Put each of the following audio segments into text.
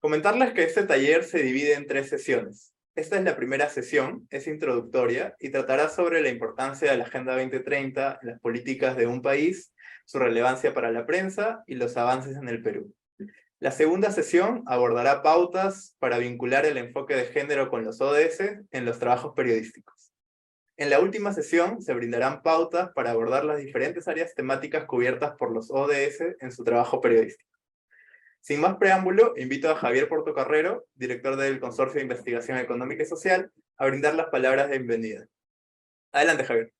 Comentarles que este taller se divide en 3 sesiones. Esta es la primera sesión, es introductoria y tratará sobre la importancia de la Agenda 2030 en las políticas de un país, su relevancia para la prensa y los avances en el Perú. La segunda sesión abordará pautas para vincular el enfoque de género con los ODS en los trabajos periodísticos. En la última sesión se brindarán pautas para abordar las diferentes áreas temáticas cubiertas por los ODS en su trabajo periodístico. Sin más preámbulo, invito a Javier Portocarrero, director del Consorcio de Investigación Económica y Social, a brindar las palabras de bienvenida. Adelante, Javier.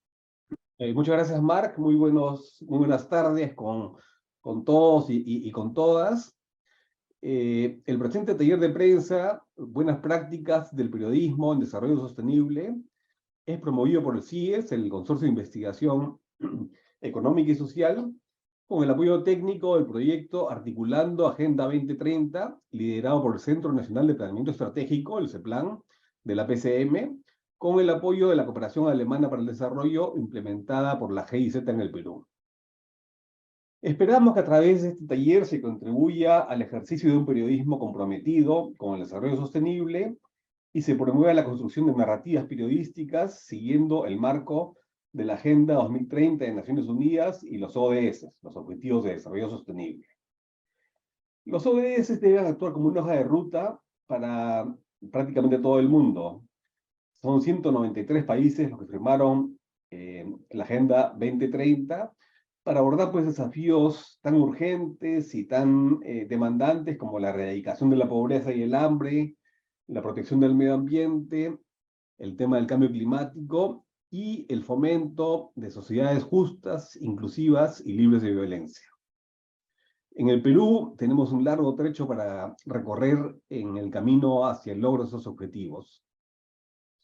Muchas gracias, Marc. Muy buenas tardes con todos y con todas. El presente taller de prensa, Buenas Prácticas del Periodismo en Desarrollo Sostenible, es promovido por el CIES, el Consorcio de Investigación Económica y Social, con el apoyo técnico del proyecto Articulando Agenda 2030, liderado por el Centro Nacional de Planeamiento Estratégico, el CEPLAN, de la PCM, con el apoyo de la Cooperación Alemana para el Desarrollo, implementada por la GIZ en el Perú. Esperamos que a través de este taller se contribuya al ejercicio de un periodismo comprometido con el desarrollo sostenible y se promueva la construcción de narrativas periodísticas siguiendo el marco de la Agenda 2030 de Naciones Unidas y los ODS, los Objetivos de Desarrollo Sostenible. Los ODS deben actuar como una hoja de ruta para prácticamente todo el mundo. Son 193 países los que firmaron la Agenda 2030 para abordar pues, desafíos tan urgentes y tan demandantes como la erradicación de la pobreza y el hambre, la protección del medio ambiente, el tema del cambio climático y el fomento de sociedades justas, inclusivas y libres de violencia. En el Perú tenemos un largo trecho para recorrer en el camino hacia el logro de esos objetivos.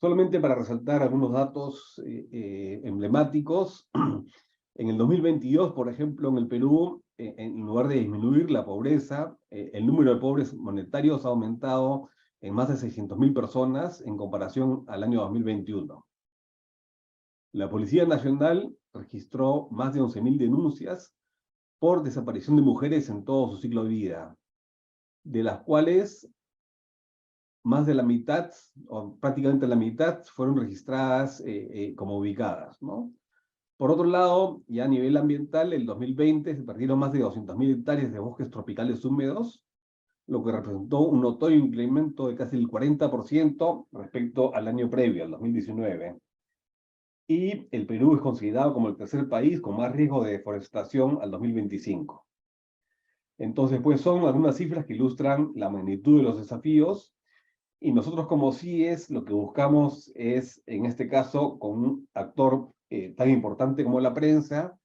Solamente para resaltar algunos datos emblemáticos, en el 2022, por ejemplo, en el Perú, en lugar de disminuir la pobreza, el número de pobres monetarios ha aumentado en más de 600.000 personas en comparación al año 2021. La Policía Nacional registró más de 11.000 denuncias por desaparición de mujeres en todo su ciclo de vida, de las cuales más de la mitad, o prácticamente la mitad, fueron registradas como ubicadas, ¿no? Por otro lado, ya a nivel ambiental, en el 2020 se perdieron más de 200.000 hectáreas de bosques tropicales húmedos, lo que representó un notorio incremento de casi el 40% respecto al año previo, al 2019. Y el Perú es considerado como el tercer país con más riesgo de deforestación al 2025. Entonces, pues son algunas cifras que ilustran la magnitud de los desafíos. Y nosotros como CIES lo que buscamos es, en este caso, con un actor tan importante como la prensa,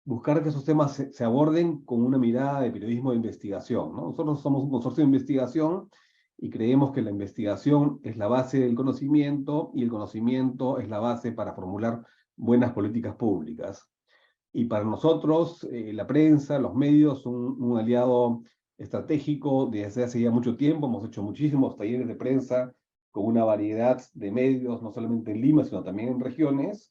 buscar que esos temas se aborden con una mirada de periodismo de investigación, ¿no? Nosotros somos un consorcio de investigación y creemos que la investigación es la base del conocimiento y el conocimiento es la base para formular buenas políticas públicas. Y para nosotros, la prensa, los medios, son un aliado estratégico desde hace ya mucho tiempo. Hemos hecho muchísimos talleres de prensa con una variedad de medios, no solamente en Lima, sino también en regiones.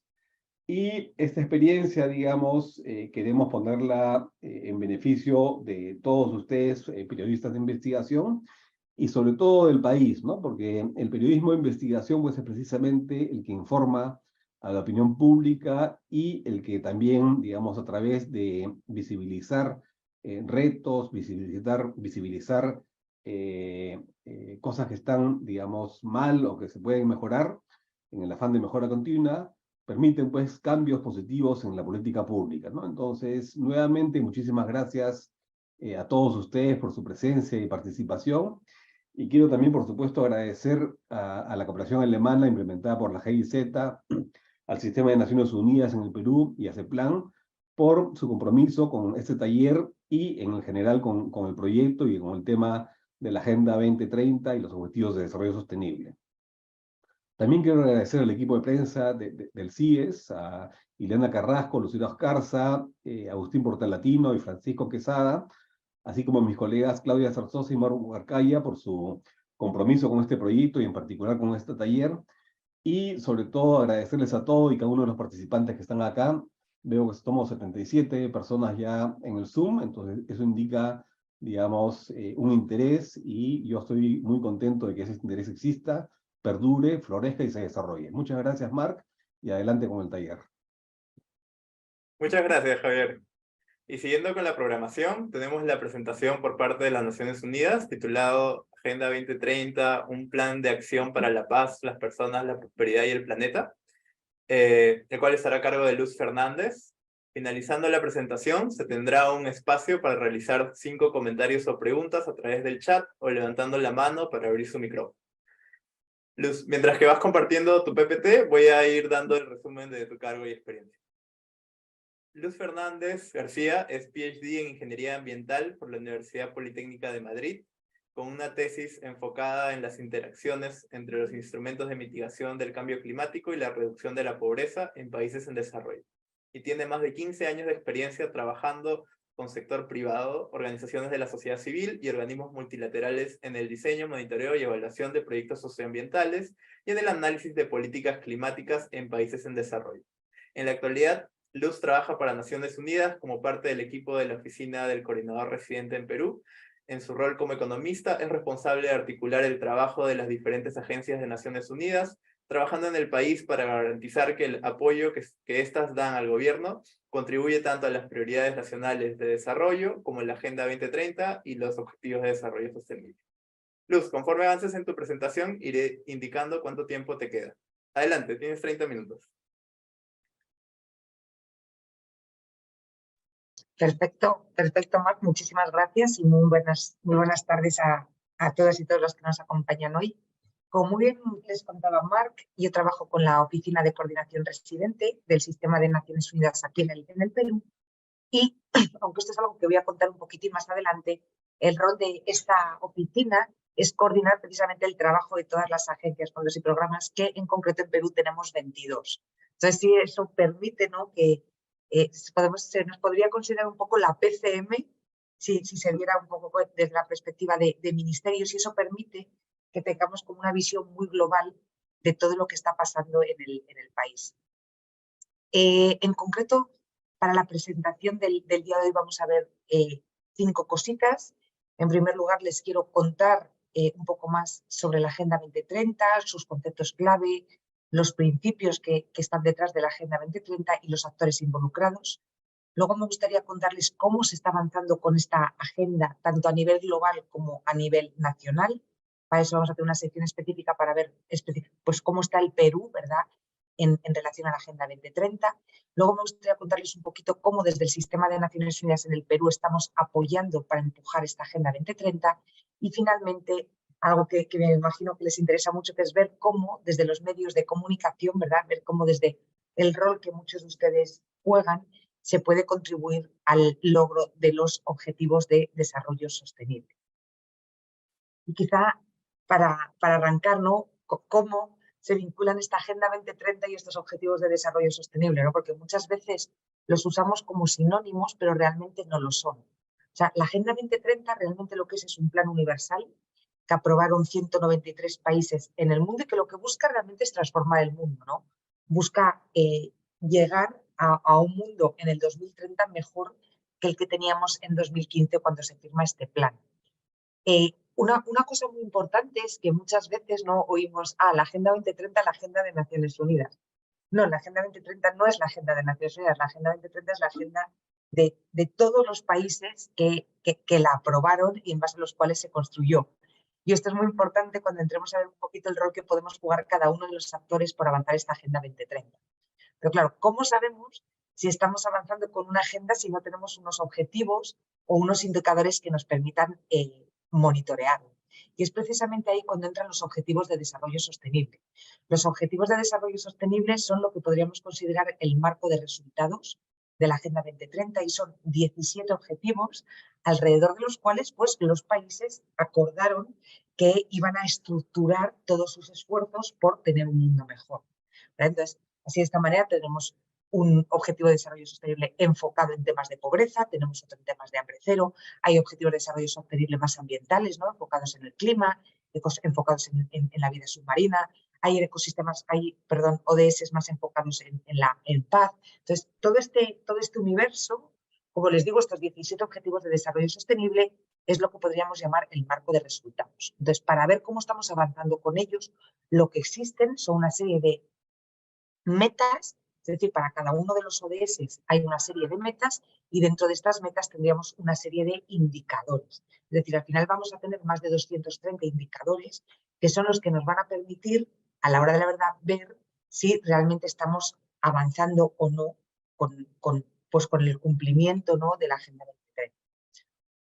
Y esta experiencia, digamos, queremos ponerla en beneficio de todos ustedes, periodistas de investigación, y sobre todo del país, ¿no? Porque el periodismo de investigación pues, es precisamente el que informa a la opinión pública y el que también, digamos, a través de visibilizar retos, visibilizar cosas que están, digamos, mal o que se pueden mejorar en el afán de mejora continua, permiten pues cambios positivos en la política pública, ¿no? Entonces, nuevamente, muchísimas gracias a todos ustedes por su presencia y participación. Y quiero también, por supuesto, agradecer a la cooperación alemana implementada por la GIZ, al Sistema de Naciones Unidas en el Perú y a CEPLAN por su compromiso con este taller y en general con el proyecto y con el tema de la Agenda 2030 y los Objetivos de Desarrollo Sostenible. También quiero agradecer al equipo de prensa del CIES, a Ileana Carrasco, Lucía Oscarza, Agustín Portalatino y Francisco Quesada, así como a mis colegas Claudia Zarzosa y Maru Arcaya por su compromiso con este proyecto y en particular con este taller. Y sobre todo agradecerles a todos y cada uno de los participantes que están acá. Veo que somos 77 personas ya en el Zoom, entonces eso indica digamos, un interés, y yo estoy muy contento de que ese interés exista, perdure, florezca y se desarrolle. Muchas gracias, Marc, y adelante con el taller. Muchas gracias, Javier. Y siguiendo con la programación, tenemos la presentación por parte de las Naciones Unidas titulado Agenda 2030, un plan de acción para la paz, las personas, la prosperidad y el planeta, el cual estará a cargo de Luz Fernández. Finalizando la presentación, se tendrá un espacio para realizar 5 comentarios o preguntas a través del chat o levantando la mano para abrir su micrófono. Luz, mientras que vas compartiendo tu PPT, voy a ir dando el resumen de tu cargo y experiencia. Luz Fernández García es PhD en Ingeniería Ambiental por la Universidad Politécnica de Madrid, con una tesis enfocada en las interacciones entre los instrumentos de mitigación del cambio climático y la reducción de la pobreza en países en desarrollo. Y tiene más de 15 años de experiencia trabajando con sector privado, organizaciones de la sociedad civil y organismos multilaterales en el diseño, monitoreo y evaluación de proyectos socioambientales y en el análisis de políticas climáticas en países en desarrollo. En la actualidad, Luz trabaja para Naciones Unidas como parte del equipo de la Oficina del Coordinador Residente en Perú. En su rol como economista, es responsable de articular el trabajo de las diferentes agencias de Naciones Unidas, trabajando en el país para garantizar que el apoyo que éstas dan al gobierno contribuye tanto a las prioridades nacionales de desarrollo como la Agenda 2030 y los Objetivos de Desarrollo Sostenible. Luz, conforme avances en tu presentación, iré indicando cuánto tiempo te queda. Adelante, tienes 30 minutos. Perfecto, perfecto, Marc. Muchísimas gracias y muy buenas tardes a todas y todos los que nos acompañan hoy. Como muy bien les contaba Marc, yo trabajo con la Oficina de Coordinación Residente del Sistema de Naciones Unidas aquí en el Perú, y aunque esto es algo que voy a contar un poquitín más adelante, el rol de esta oficina es coordinar precisamente el trabajo de todas las agencias, fondos y programas, que en concreto en Perú tenemos 22. Entonces, sí, eso permite, ¿no?, que se nos podría considerar un poco la PCM si se viera un poco desde la perspectiva de ministerios, y eso permite que tengamos como una visión muy global de todo lo que está pasando en el país. En concreto, para la presentación del día de hoy vamos a ver 5 cositas. En primer lugar, les quiero contar un poco más sobre la Agenda 2030, sus conceptos clave, los principios que están detrás de la Agenda 2030 y los actores involucrados. Luego me gustaría contarles cómo se está avanzando con esta agenda, tanto a nivel global como a nivel nacional. Para eso vamos a hacer una sección específica para ver pues, cómo está el Perú, ¿verdad?, en relación a la Agenda 2030. Luego me gustaría contarles un poquito cómo desde el Sistema de Naciones Unidas en el Perú estamos apoyando para empujar esta Agenda 2030. Y finalmente, algo que me imagino que les interesa mucho, que es ver cómo desde los medios de comunicación, ¿verdad?, ver cómo desde el rol que muchos de ustedes juegan se puede contribuir al logro de los objetivos de desarrollo sostenible. Y quizá para arrancar, ¿no?, cómo se vinculan esta Agenda 2030 y estos objetivos de desarrollo sostenible, ¿no?, porque muchas veces los usamos como sinónimos, pero realmente no lo son. O sea, la Agenda 2030 realmente lo que es un plan universal que aprobaron 193 países en el mundo y que lo que busca realmente es transformar el mundo, ¿no? Busca llegar a un mundo en el 2030 mejor que el que teníamos en 2015 cuando se firma este plan. Una cosa muy importante es que muchas veces no oímos la Agenda 2030, la Agenda de Naciones Unidas. No, la Agenda 2030 no es la Agenda de Naciones Unidas, la Agenda 2030 es la agenda de todos los países que la aprobaron y en base a los cuales se construyó. Y esto es muy importante cuando entremos a ver un poquito el rol que podemos jugar cada uno de los actores por avanzar esta Agenda 2030. Pero claro, ¿cómo sabemos si estamos avanzando con una agenda si no tenemos unos objetivos o unos indicadores que nos permitan monitorearlo? Y es precisamente ahí cuando entran los objetivos de desarrollo sostenible. Los objetivos de desarrollo sostenible son lo que podríamos considerar el marco de resultados de la Agenda 2030 y son 17 objetivos alrededor de los cuales pues, los países acordaron que iban a estructurar todos sus esfuerzos por tener un mundo mejor. Entonces, así de esta manera tenemos un objetivo de desarrollo sostenible enfocado en temas de pobreza, tenemos otro en temas de hambre cero, hay objetivos de desarrollo sostenible más ambientales, ¿no?, enfocados en el clima, enfocados en la vida submarina, hay ecosistemas, ODS más enfocados en paz. Entonces, todo este universo Como les digo, estos 17 Objetivos de Desarrollo Sostenible es lo que podríamos llamar el marco de resultados. Entonces, para ver cómo estamos avanzando con ellos, lo que existen son una serie de metas, es decir, para cada uno de los ODS hay una serie de metas y dentro de estas metas tendríamos una serie de indicadores. Es decir, al final vamos a tener más de 230 indicadores que son los que nos van a permitir, a la hora de la verdad, ver si realmente estamos avanzando o no con el cumplimiento, ¿no?, de la Agenda 2030.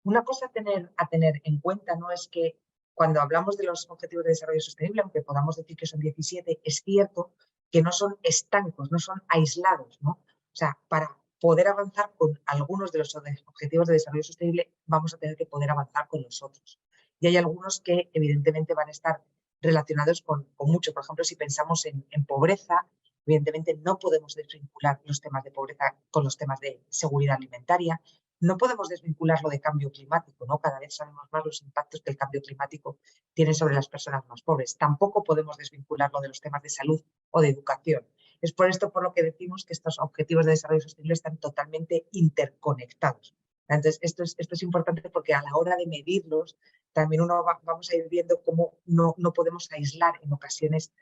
Una cosa a tener en cuenta, ¿no?, es que cuando hablamos de los Objetivos de Desarrollo Sostenible, aunque podamos decir que son 17, es cierto que no son estancos, no son aislados, ¿no? O sea, para poder avanzar con algunos de los Objetivos de Desarrollo Sostenible, vamos a tener que poder avanzar con los otros. Y hay algunos que evidentemente van a estar relacionados con mucho. Por ejemplo, si pensamos en pobreza, evidentemente no podemos desvincular los temas de pobreza con los temas de seguridad alimentaria. No podemos desvincularlo de cambio climático, ¿no? Cada vez sabemos más los impactos que el cambio climático tiene sobre las personas más pobres. Tampoco podemos desvincularlo de los temas de salud o de educación. Es por esto por lo que decimos que estos Objetivos de Desarrollo Sostenible están totalmente interconectados. Entonces, esto es importante porque a la hora de medirlos, también vamos a ir viendo cómo no podemos aislar en ocasiones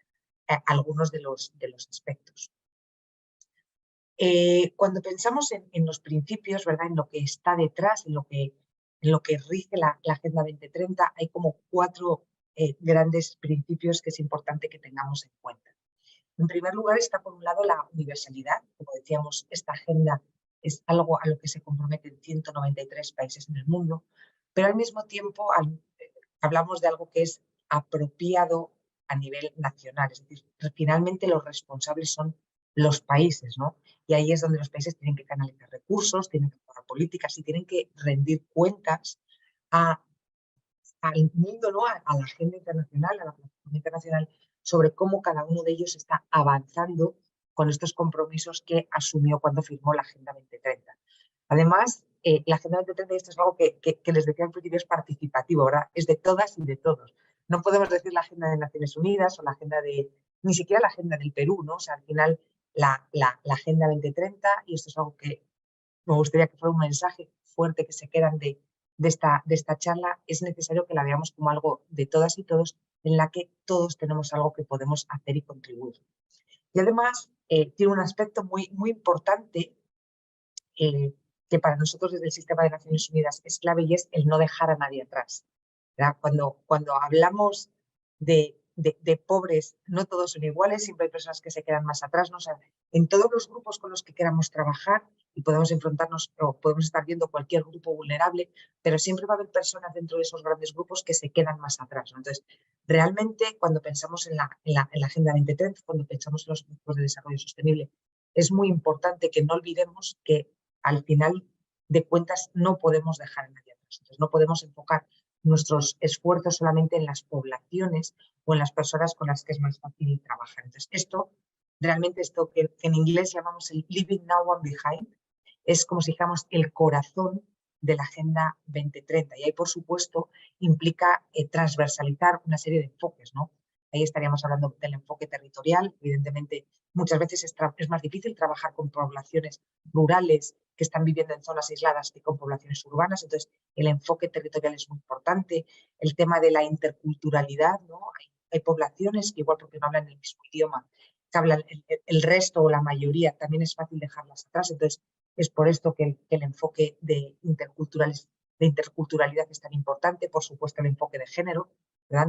algunos de los aspectos. Cuando pensamos en los principios, ¿verdad?, en lo que está detrás, en lo que rige la Agenda 2030, hay como 4 grandes principios que es importante que tengamos en cuenta. En primer lugar está, por un lado, la universalidad. Como decíamos, esta agenda es algo a lo que se comprometen 193 países en el mundo, pero al mismo tiempo hablamos de algo que es apropiado a nivel nacional. Es decir, finalmente los responsables son los países, ¿no? Y ahí es donde los países tienen que canalizar recursos, tienen que aprobar políticas y tienen que rendir cuentas al mundo, ¿no?, a la agenda internacional, a la plataforma internacional, sobre cómo cada uno de ellos está avanzando con estos compromisos que asumió cuando firmó la Agenda 2030. Además, la Agenda 2030, y esto es algo que les decía al principio, es participativo, ¿verdad? Es de todas y de todos. No podemos decir la Agenda de Naciones Unidas o la agenda ni siquiera la Agenda del Perú, ¿no? O sea, al final la Agenda 2030, y esto es algo que me gustaría que fuera un mensaje fuerte que se quedan de esta charla, es necesario que la veamos como algo de todas y todos, en la que todos tenemos algo que podemos hacer y contribuir. Y además tiene un aspecto muy, muy importante que para nosotros desde el Sistema de Naciones Unidas es clave, y es el no dejar a nadie atrás. Cuando hablamos de pobres, no todos son iguales, siempre hay personas que se quedan más atrás, ¿no? O sea, en todos los grupos con los que queramos trabajar, y podemos enfrentarnos o podemos estar viendo cualquier grupo vulnerable, pero siempre va a haber personas dentro de esos grandes grupos que se quedan más atrás, ¿no? Entonces, realmente cuando pensamos en la Agenda 2030, cuando pensamos en los objetivos de desarrollo sostenible, es muy importante que no olvidemos que al final de cuentas no podemos dejar a nadie atrás. Entonces, no podemos enfocar nuestros esfuerzos solamente en las poblaciones o en las personas con las que es más fácil trabajar. Entonces, esto que en inglés llamamos el Leaving No One Behind, es como si dijéramos el corazón de la Agenda 2030. Y ahí, por supuesto, implica transversalizar una serie de enfoques, ¿no? Ahí estaríamos hablando del enfoque territorial. Evidentemente, muchas veces es más difícil trabajar con poblaciones rurales que están viviendo en zonas aisladas que con poblaciones urbanas. Entonces, el enfoque territorial es muy importante. El tema de la interculturalidad, ¿no? Hay poblaciones que, igual porque no hablan el mismo idioma, que hablan el resto o la mayoría, también es fácil dejarlas atrás. Entonces, es por esto que el enfoque de interculturalidad es tan importante. Por supuesto, el enfoque de género, ¿verdad?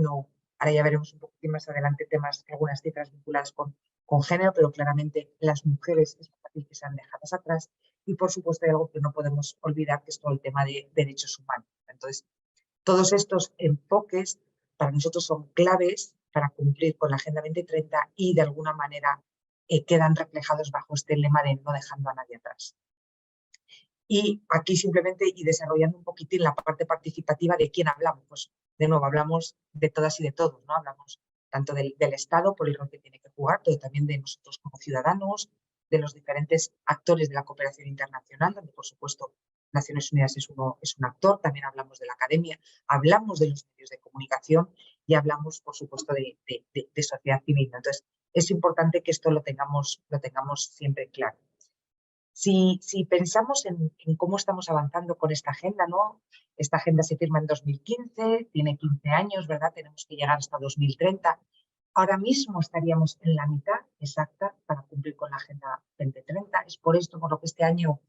Ahora ya veremos un poquito más adelante algunas cifras vinculadas con género, pero claramente las mujeres es fácil que sean dejadas atrás. Y por supuesto hay algo que no podemos olvidar, que es todo el tema de derechos humanos. Entonces, todos estos enfoques para nosotros son claves para cumplir con la Agenda 2030 y de alguna manera quedan reflejados bajo este lema de no dejando a nadie atrás. Y aquí simplemente, y desarrollando un poquitín la parte participativa, ¿de quién hablamos? Pues de nuevo hablamos de todas y de todos, ¿no? Hablamos tanto del Estado por el rol que tiene que jugar, pero también de nosotros como ciudadanos, de los diferentes actores de la cooperación internacional, donde por supuesto Naciones Unidas es un actor. También hablamos de la academia, hablamos de los medios de comunicación y hablamos por supuesto de sociedad civil. Entonces es importante que esto lo tengamos siempre claro. Si pensamos en cómo estamos avanzando con esta agenda, ¿no? Esta agenda se firma en 2015, tiene 15 años, ¿verdad? Tenemos que llegar hasta 2030. Ahora mismo estaríamos en la mitad exacta para cumplir con la Agenda 2030. Es por esto por lo que este año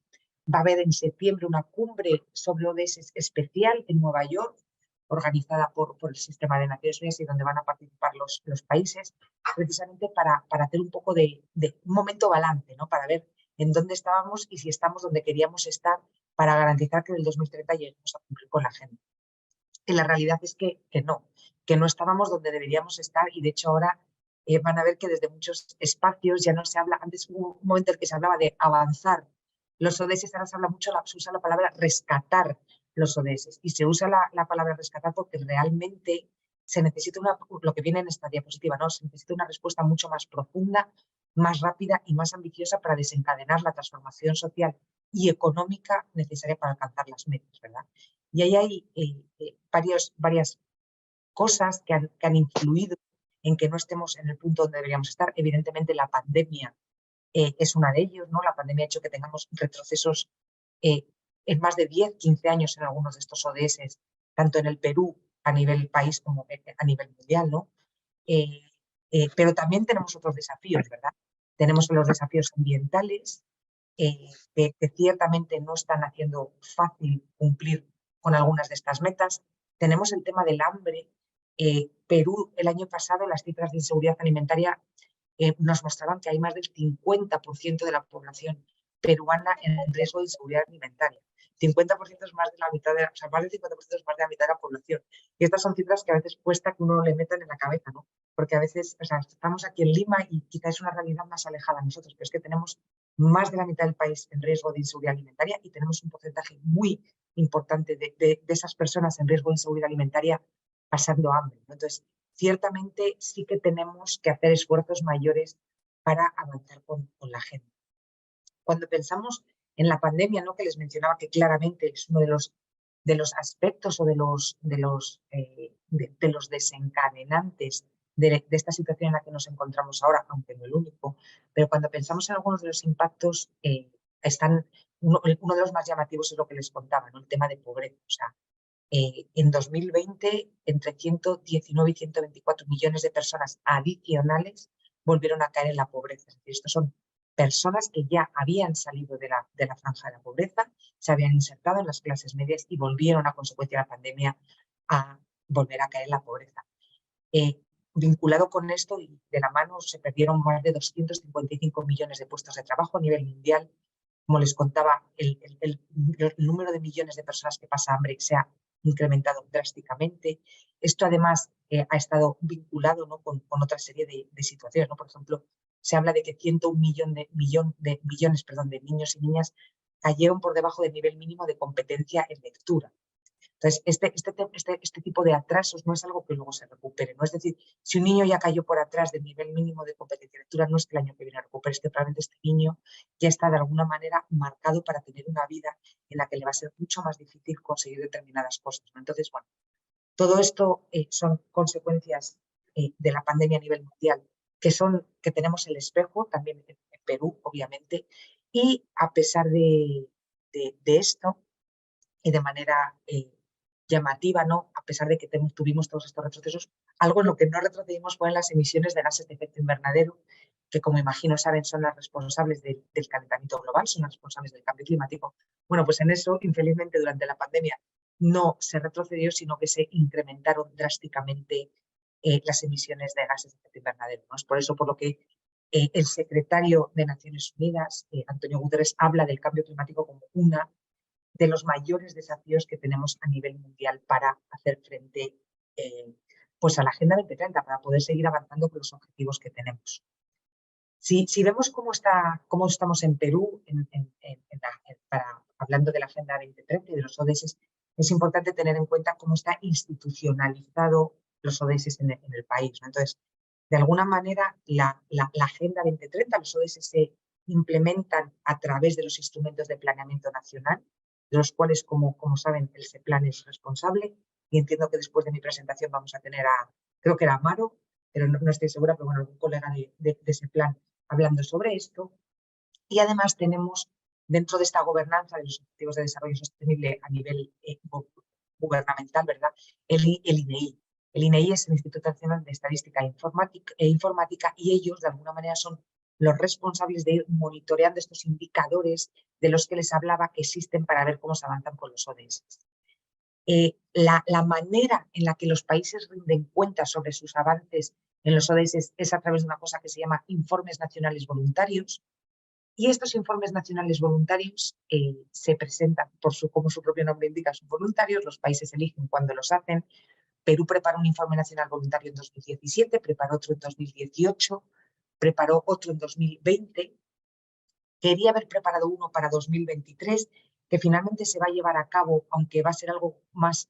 va a haber en septiembre una cumbre sobre ODS especial en Nueva York, organizada por el Sistema de Naciones Unidas y donde van a participar los países, precisamente para hacer un poco de un momento balance, ¿no? Para ver en dónde estábamos y si estamos donde queríamos estar para garantizar que en el 2030 lleguemos a cumplir con la agenda. Y la realidad es que no estábamos donde deberíamos estar y de hecho ahora van a ver que desde muchos espacios ya no se habla, antes hubo un momento en el que se hablaba de avanzar los ODS, ahora se habla mucho, se usa la palabra rescatar los ODS y se usa la palabra rescatar porque realmente se necesita lo que viene en esta diapositiva, ¿no? Se necesita una respuesta mucho más profunda, más rápida y más ambiciosa para desencadenar la transformación social y económica necesaria para alcanzar las metas, ¿verdad? Y ahí hay varias cosas que han influido en que no estemos en el punto donde deberíamos estar. Evidentemente la pandemia es una de ellos, ¿no? La pandemia ha hecho que tengamos retrocesos en más de 10, 15 años en algunos de estos ODS, tanto en el Perú a nivel país como a nivel mundial, ¿no? Pero también tenemos otros desafíos, ¿verdad? Tenemos los desafíos ambientales, que ciertamente no están haciendo fácil cumplir con algunas de estas metas. Tenemos el tema del hambre. Perú, el año pasado, las cifras de inseguridad alimentaria nos mostraban que hay más del 50% de la población peruana en riesgo de inseguridad alimentaria. 50% es más de la mitad, o sea, más del 50% es más de la mitad de la población. Y estas son cifras que a veces cuesta que uno le metan en la cabeza, ¿no? Porque a veces, o sea, estamos aquí en Lima y quizás es una realidad más alejada a nosotros, pero es que tenemos más de la mitad del país en riesgo de inseguridad alimentaria y tenemos un porcentaje muy importante de esas personas en riesgo de inseguridad alimentaria pasando hambre, ¿no? Entonces, ciertamente sí que tenemos que hacer esfuerzos mayores para avanzar con la agenda. Cuando pensamos en la pandemia, ¿no? Que les mencionaba que claramente es uno de los aspectos o de los desencadenantes de esta situación en la que nos encontramos ahora, aunque no el único, pero cuando pensamos en algunos de los impactos, uno de los más llamativos es lo que les contaba, ¿no? El tema de pobreza. O sea, en 2020, entre 119 y 124 millones de personas adicionales volvieron a caer en la pobreza. Es decir, estos son personas que ya habían salido de la franja de la pobreza, se habían insertado en las clases medias y volvieron a consecuencia de la pandemia a volver a caer en la pobreza. Vinculado con esto y de la mano se perdieron más de 255 millones de puestos de trabajo a nivel mundial. Como les contaba, el número de millones de personas que pasa hambre se ha incrementado drásticamente. Esto además ha estado vinculado, ¿no? con otra serie de situaciones, ¿no? Por ejemplo, se habla de que 101 millones de niños y niñas cayeron por debajo del nivel mínimo de competencia en lectura. Entonces, este tipo de atrasos no es algo que luego se recupere, ¿no? Es decir, si un niño ya cayó por atrás del nivel mínimo de competencia de lectura, no es que el año que viene recupere, es que probablemente este niño ya está de alguna manera marcado para tener una vida en la que le va a ser mucho más difícil conseguir determinadas cosas, ¿no? Entonces, bueno, todo esto son consecuencias de la pandemia a nivel mundial, que tenemos el espejo también en Perú, obviamente, y a pesar de esto, y de manera llamativa, ¿no? A pesar de que tuvimos todos estos retrocesos, algo en lo que no retrocedimos fue en las emisiones de gases de efecto invernadero, que como imagino saben son las responsables del calentamiento global, son las responsables del cambio climático. Bueno, pues en eso, infelizmente, durante la pandemia no se retrocedió, sino que se incrementaron drásticamente las emisiones de gases de efecto invernadero, ¿no? Es por eso por lo que el secretario de Naciones Unidas, Antonio Guterres, habla del cambio climático como una de los mayores desafíos que tenemos a nivel mundial para hacer frente pues a la Agenda 2030, para poder seguir avanzando con los objetivos que tenemos. Si vemos cómo estamos en Perú, hablando de la Agenda 2030 y de los ODS, es importante tener en cuenta cómo está institucionalizado los ODS en el país, ¿no? Entonces, de alguna manera, la Agenda 2030, los ODS se implementan a través de los instrumentos de planeamiento nacional, de los cuales, como saben, el CEPLAN es responsable, y entiendo que después de mi presentación vamos a tener creo que era Amaro, pero no estoy segura, pero bueno, algún colega de CEPLAN hablando sobre esto. Y además tenemos dentro de esta gobernanza de los Objetivos de Desarrollo Sostenible a nivel gubernamental, ¿verdad? El INEI. El INEI es el Instituto Nacional de Estadística e Informática y ellos, de alguna manera, son los responsables de ir monitoreando estos indicadores de los que les hablaba que existen para ver cómo se avanzan con los ODS. La manera en la que los países rinden cuentas sobre sus avances en los ODS es a través de una cosa que se llama informes nacionales voluntarios. Y estos informes nacionales voluntarios se presentan, como su propio nombre indica, son voluntarios, los países eligen cuándo los hacen. Perú preparó un informe nacional voluntario en 2017, preparó otro en 2018, preparó otro en 2020. Quería haber preparado uno para 2023, que finalmente se va a llevar a cabo, aunque va a ser algo más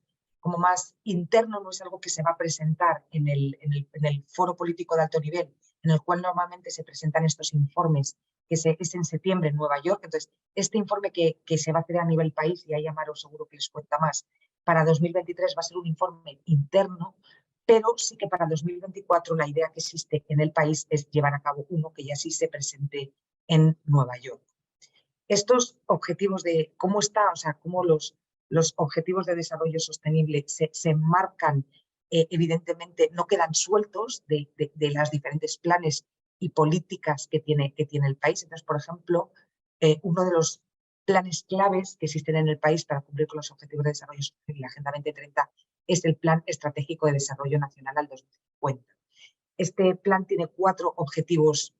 interno, no es algo que se va a presentar en el foro político de alto nivel, en el cual normalmente se presentan estos informes, que es en septiembre en Nueva York. Entonces, este informe que se va a hacer a nivel país, y ahí Amaro seguro que les cuenta más, para 2023 va a ser un informe interno, pero sí que para 2024 la idea que existe en el país es llevar a cabo uno que ya sí se presente en Nueva York. Estos objetivos de cómo está, o sea, cómo los objetivos de desarrollo sostenible se enmarcan, evidentemente no quedan sueltos de las diferentes planes y políticas que tiene el país. Entonces, por ejemplo, uno de los planes claves que existen en el país para cumplir con los objetivos de desarrollo sostenible y la Agenda 2030 es el Plan Estratégico de Desarrollo Nacional al 2050. Este plan tiene 4 objetivos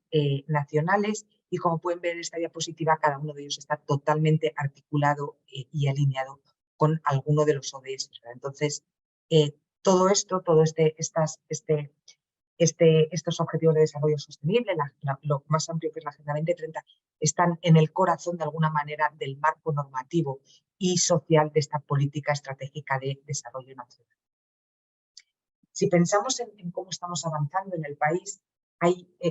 nacionales y, como pueden ver en esta diapositiva, cada uno de ellos está totalmente articulado y alineado con alguno de los ODS. ¿Verdad? Entonces, todo esto, estos objetivos de desarrollo sostenible, lo más amplio que es la Agenda 2030, están en el corazón de alguna manera del marco normativo y social de esta política estratégica de desarrollo nacional. Si pensamos en cómo estamos avanzando en el país,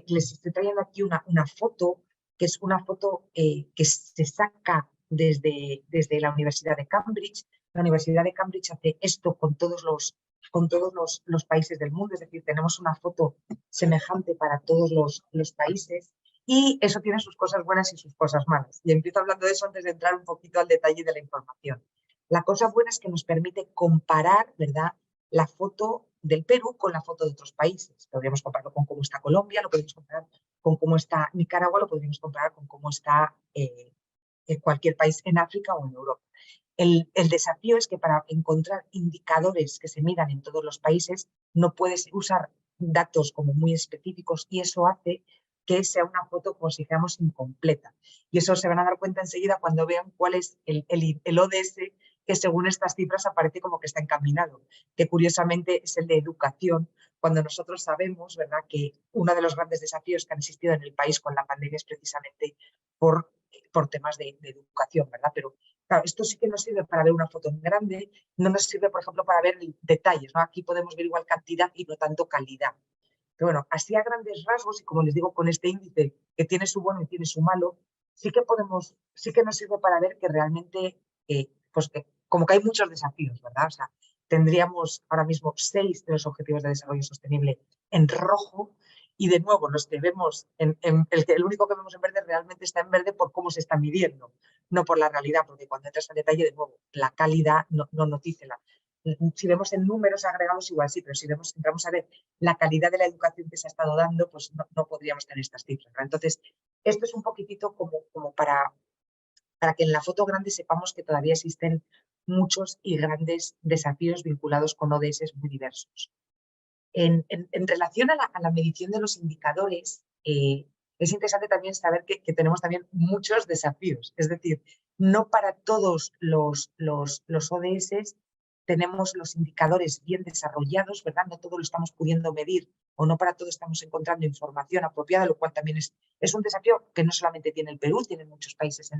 les estoy trayendo aquí una foto, que es una foto que se saca desde la Universidad de Cambridge. La Universidad de Cambridge hace esto con todos los países del mundo, es decir, tenemos una foto semejante para todos los países, y eso tiene sus cosas buenas y sus cosas malas. Y empiezo hablando de eso antes de entrar un poquito al detalle de la información. La cosa buena es que nos permite comparar, ¿verdad?, la foto del Perú con la foto de otros países. Podríamos compararlo con cómo está Colombia, lo podríamos comparar con cómo está Nicaragua, lo podríamos comparar con cómo está cualquier país en África o en Europa. El desafío es que para encontrar indicadores que se midan en todos los países no puedes usar datos como muy específicos, y eso hace que sea una foto, como si dijéramos, incompleta. Y eso se van a dar cuenta enseguida cuando vean cuál es el ODS, que según estas cifras aparece como que está encaminado, que curiosamente es el de educación, cuando nosotros sabemos, ¿verdad?, que uno de los grandes desafíos que han existido en el país con la pandemia es precisamente por temas de educación, ¿verdad? Pero claro, esto sí que nos sirve para ver una foto en grande, no nos sirve, por ejemplo, para ver detalles, ¿no? Aquí podemos ver igual cantidad y no tanto calidad. Pero bueno, así a grandes rasgos, y como les digo, con este índice que tiene su bueno y tiene su malo, sí que nos sirve para ver que realmente, como que hay muchos desafíos, ¿verdad? O sea, tendríamos ahora mismo 6 de los objetivos de desarrollo sostenible en rojo, y de nuevo los que vemos, el único que vemos en verde realmente está en verde por cómo se está midiendo, no por la realidad, porque cuando entras en detalle, de nuevo, la calidad no nos dice si vemos en números agregados igual sí, pero si entramos a ver la calidad de la educación que se ha estado dando, pues no podríamos tener estas cifras, ¿verdad? Entonces, esto es un poquitito como para que en la foto grande sepamos que todavía existen muchos y grandes desafíos vinculados con ODS muy diversos. En relación a la medición de los indicadores, es interesante también saber que tenemos también muchos desafíos. Es decir, no para todos los ODS tenemos los indicadores bien desarrollados, ¿verdad? No todo lo estamos pudiendo medir, o no para todo estamos encontrando información apropiada, lo cual también es un desafío que no solamente tiene el Perú, tienen muchos países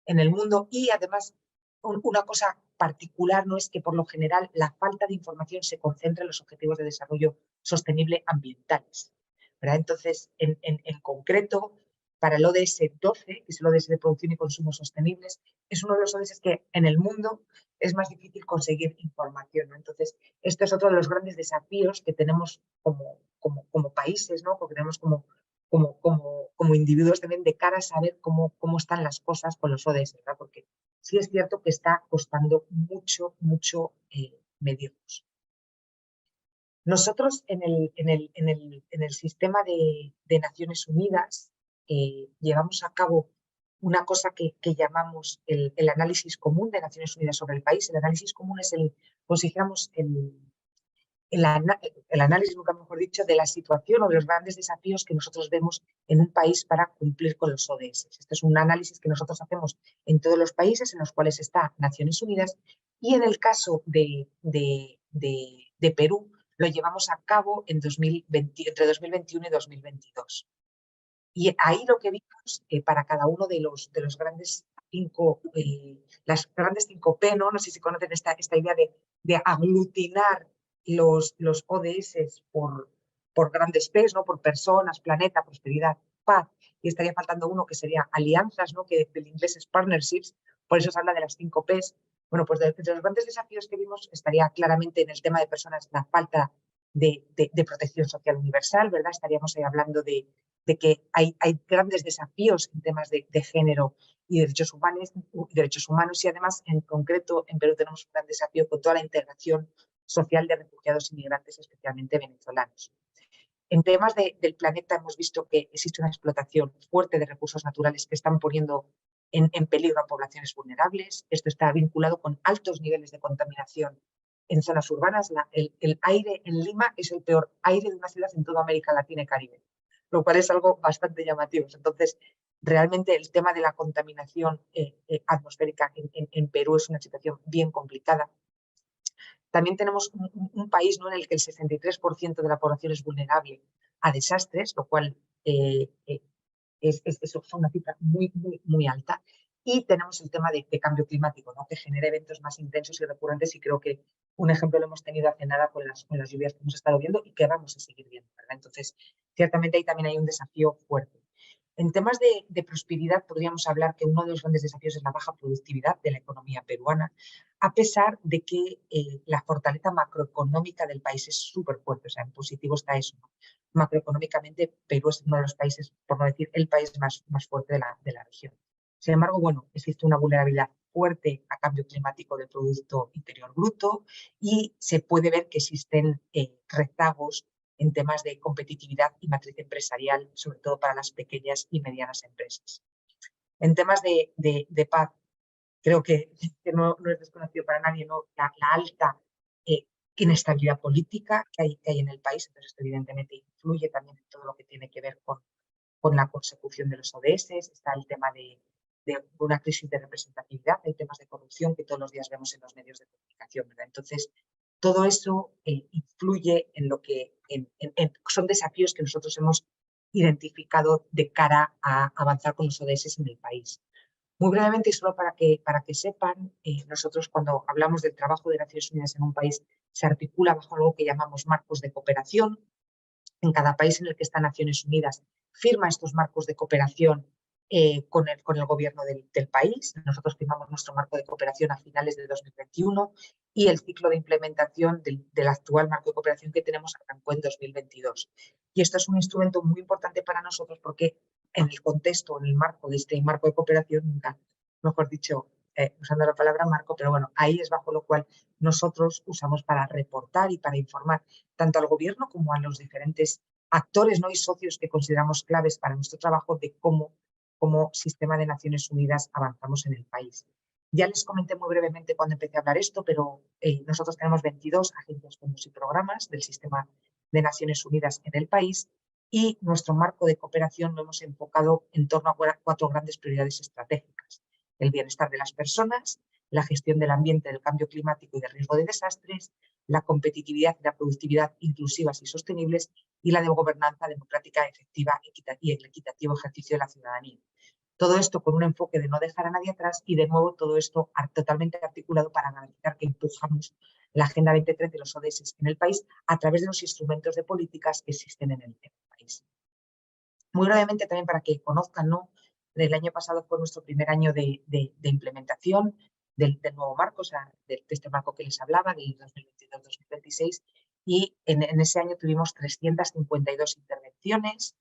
en el mundo. Y además, una cosa particular no es que por lo general la falta de información se concentra en los objetivos de desarrollo sostenible ambientales, ¿verdad? Entonces, en concreto, para el ODS 12, que es el ODS de producción y consumo sostenibles, es uno de los ODS que en el mundo es más difícil conseguir información, ¿no? Entonces, esto es otro de los grandes desafíos que tenemos como países, ¿no? Que tenemos como como individuos también de cara a saber cómo están las cosas con los ODS, ¿verdad? Porque sí es cierto que está costando mucho medirlos. Nosotros en el sistema de Naciones Unidas llevamos a cabo una cosa que llamamos el análisis común de Naciones Unidas sobre el país. El análisis común es consideramos el análisis, nunca mejor dicho, de la situación o de los grandes desafíos que nosotros vemos en un país para cumplir con los ODS. Este es un análisis que nosotros hacemos en todos los países en los cuales está Naciones Unidas, y en el caso de Perú lo llevamos a cabo entre 2021 y 2022. Y ahí lo que vimos para cada uno de los grandes las grandes 5P, ¿no? No sé si conocen esta idea de aglutinar los ODS por grandes Ps, ¿no? Por personas, planeta, prosperidad, paz. Y estaría faltando uno que sería alianzas, ¿no? Que del inglés es partnerships, por eso se habla de las 5Ps. Bueno, pues de los grandes desafíos que vimos estaría claramente en el tema de personas la falta de protección social universal, ¿verdad? Estaríamos ahí hablando de que hay grandes desafíos en temas de género y derechos humanos, y además en concreto en Perú tenemos un gran desafío con toda la integración social de refugiados y migrantes, especialmente venezolanos. En temas del planeta hemos visto que existe una explotación fuerte de recursos naturales que están poniendo en peligro a poblaciones vulnerables. Esto está vinculado con altos niveles de contaminación en zonas urbanas. El aire en Lima es el peor aire de una ciudad en toda América Latina y Caribe, lo cual es algo bastante llamativo. Entonces, realmente el tema de la contaminación atmosférica en Perú es una situación bien complicada. También tenemos un país, ¿no?, en el que el 63% de la población es vulnerable a desastres, lo cual es una cifra muy alta. Y tenemos el tema de cambio climático, ¿no?, que genera eventos más intensos y recurrentes, y creo que un ejemplo lo hemos tenido hace nada con las lluvias que hemos estado viendo y que vamos a seguir viendo, ¿verdad? Entonces, ciertamente ahí también hay un desafío fuerte. En temas de prosperidad podríamos hablar que uno de los grandes desafíos es la baja productividad de la economía peruana, a pesar de que la fortaleza macroeconómica del país es súper fuerte. O sea, en positivo está eso, ¿no? Macroeconómicamente, Perú es uno de los países, por no decir el país más fuerte de la región. Sin embargo, bueno, existe una vulnerabilidad fuerte a cambio climático del Producto Interior Bruto, y se puede ver que existen rezagos en temas de competitividad y matriz empresarial, sobre todo para las pequeñas y medianas empresas. En temas de paz, creo que no es desconocido para nadie, ¿no?, la alta inestabilidad política que hay en el país. Entonces, esto evidentemente influye también en todo lo que tiene que ver con la consecución de los ODS. Está el tema de una crisis de representatividad, hay temas de corrupción que todos los días vemos en los medios de comunicación, ¿verdad? Entonces, todo eso influye en lo que son desafíos que nosotros hemos identificado de cara a avanzar con los ODS en el país. Muy brevemente, y solo para que sepan, nosotros cuando hablamos del trabajo de Naciones Unidas en un país se articula bajo algo que llamamos marcos de cooperación. En cada país en el que está Naciones Unidas firma estos marcos de cooperación con el gobierno del país. Nosotros firmamos nuestro marco de cooperación a finales de 2021 y el ciclo de implementación del actual marco de cooperación que tenemos arrancó en 2022. Y esto es un instrumento muy importante para nosotros porque en el contexto, en el marco de este marco de cooperación, nunca, mejor dicho, usando la palabra marco, pero bueno, ahí es bajo lo cual nosotros usamos para reportar y para informar tanto al gobierno como a los diferentes actores, ¿no?, y socios que consideramos claves para nuestro trabajo de cómo, como sistema de Naciones Unidas, avanzamos en el país. Ya les comenté muy brevemente cuando empecé a hablar esto, pero nosotros tenemos 22 agencias, fondos y programas del sistema de Naciones Unidas en el país, y nuestro marco de cooperación lo hemos enfocado en torno a 4 grandes prioridades estratégicas: el bienestar de las personas, la gestión del ambiente, del cambio climático y del riesgo de desastres, la competitividad y la productividad inclusivas y sostenibles, y la de gobernanza democrática efectiva y el equitativo ejercicio de la ciudadanía. Todo esto con un enfoque de no dejar a nadie atrás, y de nuevo todo esto totalmente articulado para garantizar que empujamos la Agenda 2030 y los ODS en el país a través de los instrumentos de políticas que existen en el país. Muy brevemente también para que conozcan, ¿no?, el año pasado fue nuestro primer año de implementación del nuevo marco, o sea, de este marco que les hablaba, del 2022-2026, y en ese año tuvimos 352 intervenciones,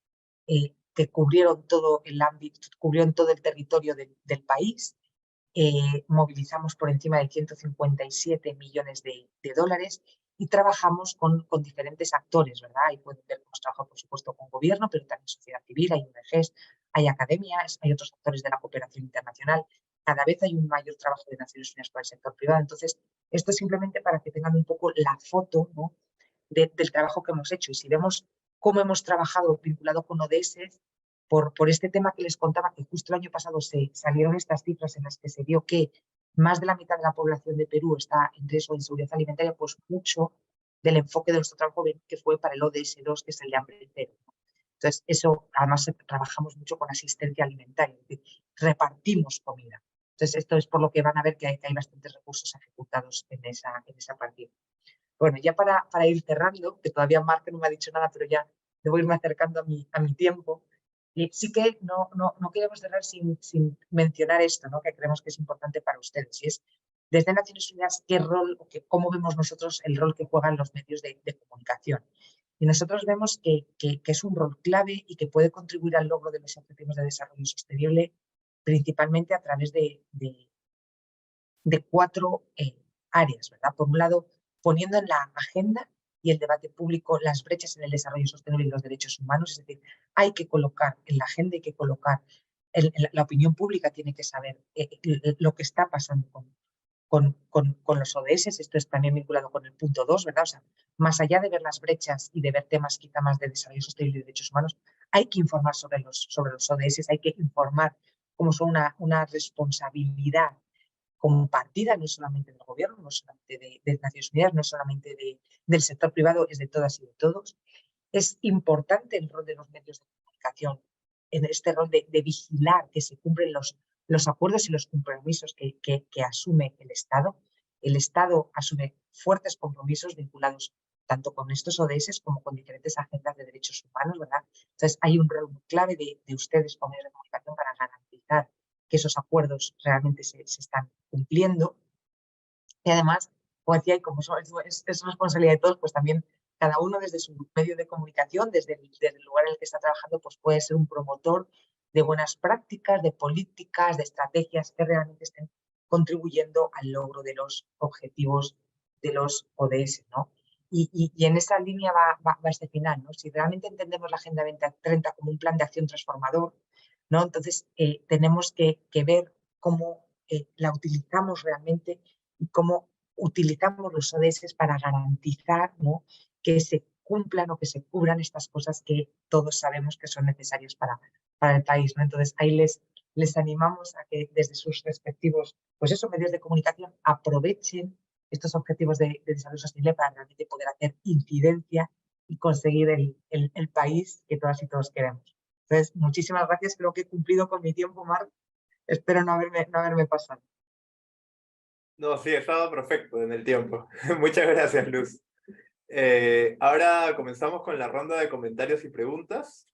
que cubrieron todo el ámbito, cubrieron todo el territorio del país. Movilizamos por encima de 157 millones de dólares y trabajamos con diferentes actores, ¿verdad? Y pueden ver que hemos trabajado, por supuesto, con gobierno, pero también sociedad civil, hay ONGs, hay academias, hay otros actores de la cooperación internacional. Cada vez hay un mayor trabajo de Naciones Unidas con el sector privado. Entonces, esto es simplemente para que tengan un poco la foto, ¿no?, del trabajo que hemos hecho. Y si vemos cómo hemos trabajado vinculado con ODS, por este tema que les contaba, que justo el año pasado se salieron estas cifras en las que se vio que más de la mitad de la población de Perú está en riesgo de inseguridad alimentaria, pues mucho del enfoque de nuestro trabajo que fue para el ODS 2, que es el de hambre cero. Entonces, eso, además, trabajamos mucho con asistencia alimentaria, es decir, repartimos comida. Entonces, esto es por lo que van a ver que hay bastantes recursos ejecutados en esa partida. Bueno, ya para ir cerrando, que todavía Marc no me ha dicho nada, pero ya debo irme acercando a mi tiempo. Sí que no queremos cerrar sin mencionar esto, ¿no?, que creemos que es importante para ustedes, y es, desde Naciones Unidas, qué rol, cómo vemos nosotros el rol que juegan los medios de comunicación. Y nosotros vemos que es un rol clave y que puede contribuir al logro de los objetivos de desarrollo sostenible, principalmente a través de 4 áreas, ¿verdad? Por un lado, poniendo en la agenda y el debate público las brechas en el desarrollo sostenible y los derechos humanos, es decir, hay que colocar en la agenda, hay que colocar, la opinión pública tiene que saber lo que está pasando con los ODS. Esto es también vinculado con el punto 2, ¿verdad? O sea, más allá de ver las brechas y de ver temas quizá más de desarrollo sostenible y derechos humanos, hay que informar sobre los ODS, hay que informar como son una responsabilidad compartida, no solamente del gobierno, no solamente de Naciones Unidas, no solamente del sector privado, es de todas y de todos. Es importante el rol de los medios de comunicación en este rol de vigilar que se cumplen los acuerdos y los compromisos que asume el Estado. El Estado asume fuertes compromisos vinculados tanto con estos ODS como con diferentes agendas de derechos humanos, ¿verdad? Entonces, hay un rol muy clave de ustedes como medios de comunicación para garantizar que esos acuerdos realmente se están cumpliendo. Y además, como decía, y como es responsabilidad de todos, pues también cada uno desde su medio de comunicación, desde el lugar en el que está trabajando, pues puede ser un promotor de buenas prácticas, de políticas, de estrategias que realmente estén contribuyendo al logro de los objetivos de los ODS, ¿no? Y en esa línea va este final, ¿no? Si realmente entendemos la Agenda 2030 como un plan de acción transformador, ¿no?, entonces tenemos que ver cómo la utilizamos realmente y cómo utilizamos los ODS para garantizar, ¿no?, que se cumplan o que se cubran estas cosas que todos sabemos que son necesarias para el país, ¿no? Entonces, ahí les animamos a que desde sus respectivos, pues eso, medios de comunicación, aprovechen estos objetivos de desarrollo sostenible para realmente poder hacer incidencia y conseguir el país que todas y todos queremos. Entonces, muchísimas gracias. Creo que he cumplido con mi tiempo, Marc. Espero no haberme pasado. No, sí, estaba perfecto en el tiempo. Muchas gracias, Luz. Ahora comenzamos con la ronda de comentarios y preguntas.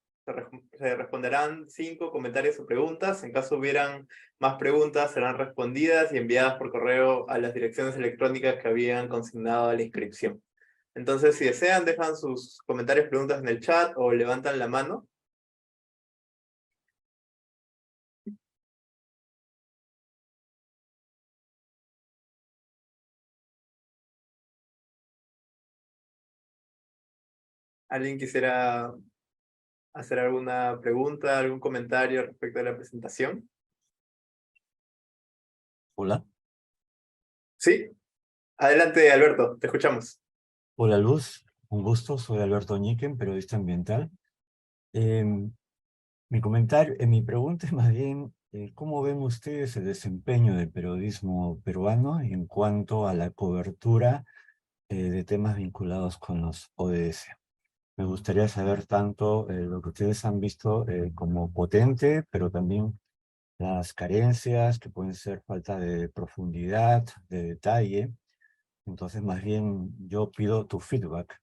Se responderán 5 comentarios o preguntas. En caso hubieran más preguntas, serán respondidas y enviadas por correo a las direcciones electrónicas que habían consignado a la inscripción. Entonces, si desean, dejan sus comentarios, preguntas en el chat o levantan la mano. ¿Alguien quisiera hacer alguna pregunta, algún comentario respecto a la presentación? Hola. Sí, adelante, Alberto, te escuchamos. Hola Luz, un gusto, soy Alberto Ñiquen, periodista ambiental. Mi pregunta es más bien, ¿cómo ven ustedes el desempeño del periodismo peruano en cuanto a la cobertura de temas vinculados con los ODS? Me gustaría saber tanto lo que ustedes han visto como potente, pero también las carencias que pueden ser falta de profundidad, de detalle. Entonces, más bien, yo pido tu feedback.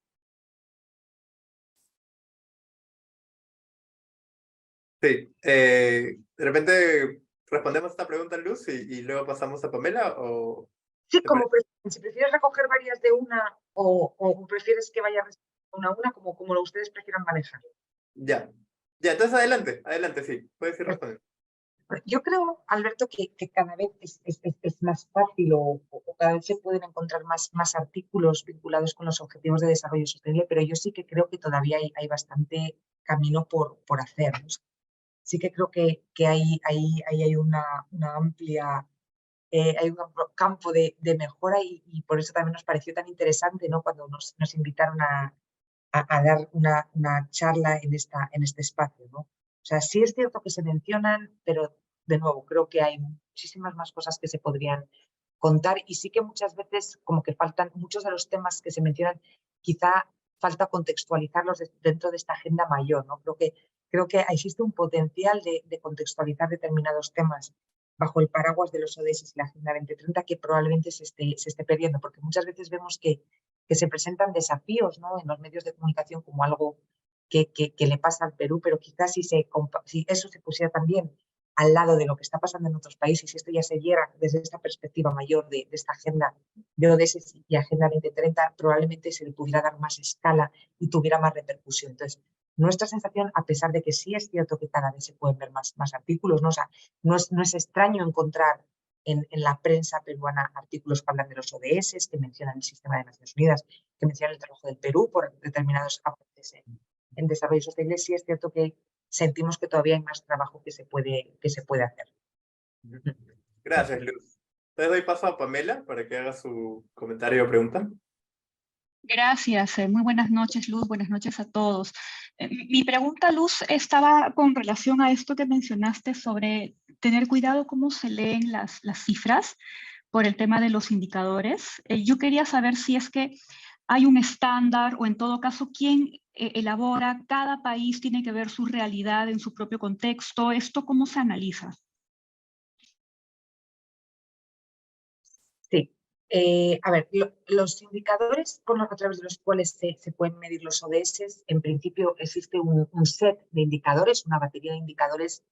Sí, de repente respondemos esta pregunta, Luz, y luego pasamos a Pamela, ¿o Sí, te parece? si prefieres recoger varias de una o prefieres que vaya una a una, como ustedes prefieran manejar. Ya. Ya, entonces adelante, sí, puedes ir respondiendo. Yo creo, Alberto, que cada vez es más fácil o cada vez se pueden encontrar más artículos vinculados con los objetivos de desarrollo sostenible, pero yo sí que creo que todavía hay bastante camino por hacer, ¿no? Sí que creo que hay una amplia, hay un amplio campo de mejora y por eso también nos pareció tan interesante, ¿no? Cuando nos invitaron a dar una charla en este espacio, ¿no? O sea, sí es cierto que se mencionan, pero de nuevo, creo que hay muchísimas más cosas que se podrían contar y sí que muchas veces como que faltan muchos de los temas que se mencionan, quizá falta contextualizarlos dentro de esta agenda mayor, ¿no? Creo que existe un potencial de contextualizar determinados temas bajo el paraguas de los ODS y la Agenda 2030 que probablemente se esté perdiendo, porque muchas veces vemos que se presentan desafíos, ¿no? En los medios de comunicación como algo que le pasa al Perú, pero quizás si eso se pusiera también al lado de lo que está pasando en otros países, y esto ya se llega desde esta perspectiva mayor de esta agenda de ODS y Agenda 2030, probablemente se le pudiera dar más escala y tuviera más repercusión. Entonces, nuestra sensación, a pesar de que sí es cierto que cada vez se pueden ver más artículos, ¿no? O sea, no es extraño encontrar en la prensa peruana artículos que hablan de los ODS, que mencionan el sistema de Naciones Unidas, que mencionan el trabajo del Perú por determinados aportes en desarrollo sostenible. Sí es cierto que sentimos que todavía hay más trabajo que se puede hacer. Gracias, Luz. Entonces doy paso a Pamela para que haga su comentario o pregunta. Gracias, muy buenas noches, Luz, buenas noches a todos. Mi pregunta, Luz, estaba con relación a esto que mencionaste sobre tener cuidado cómo se leen las cifras por el tema de los indicadores. Yo quería saber si es que hay un estándar o en todo caso, ¿quién elabora? Cada país tiene que ver su realidad en su propio contexto. ¿Esto cómo se analiza? Sí. A ver, los indicadores a través de los cuales se pueden medir los ODS, en principio existe un set de indicadores, una batería de indicadores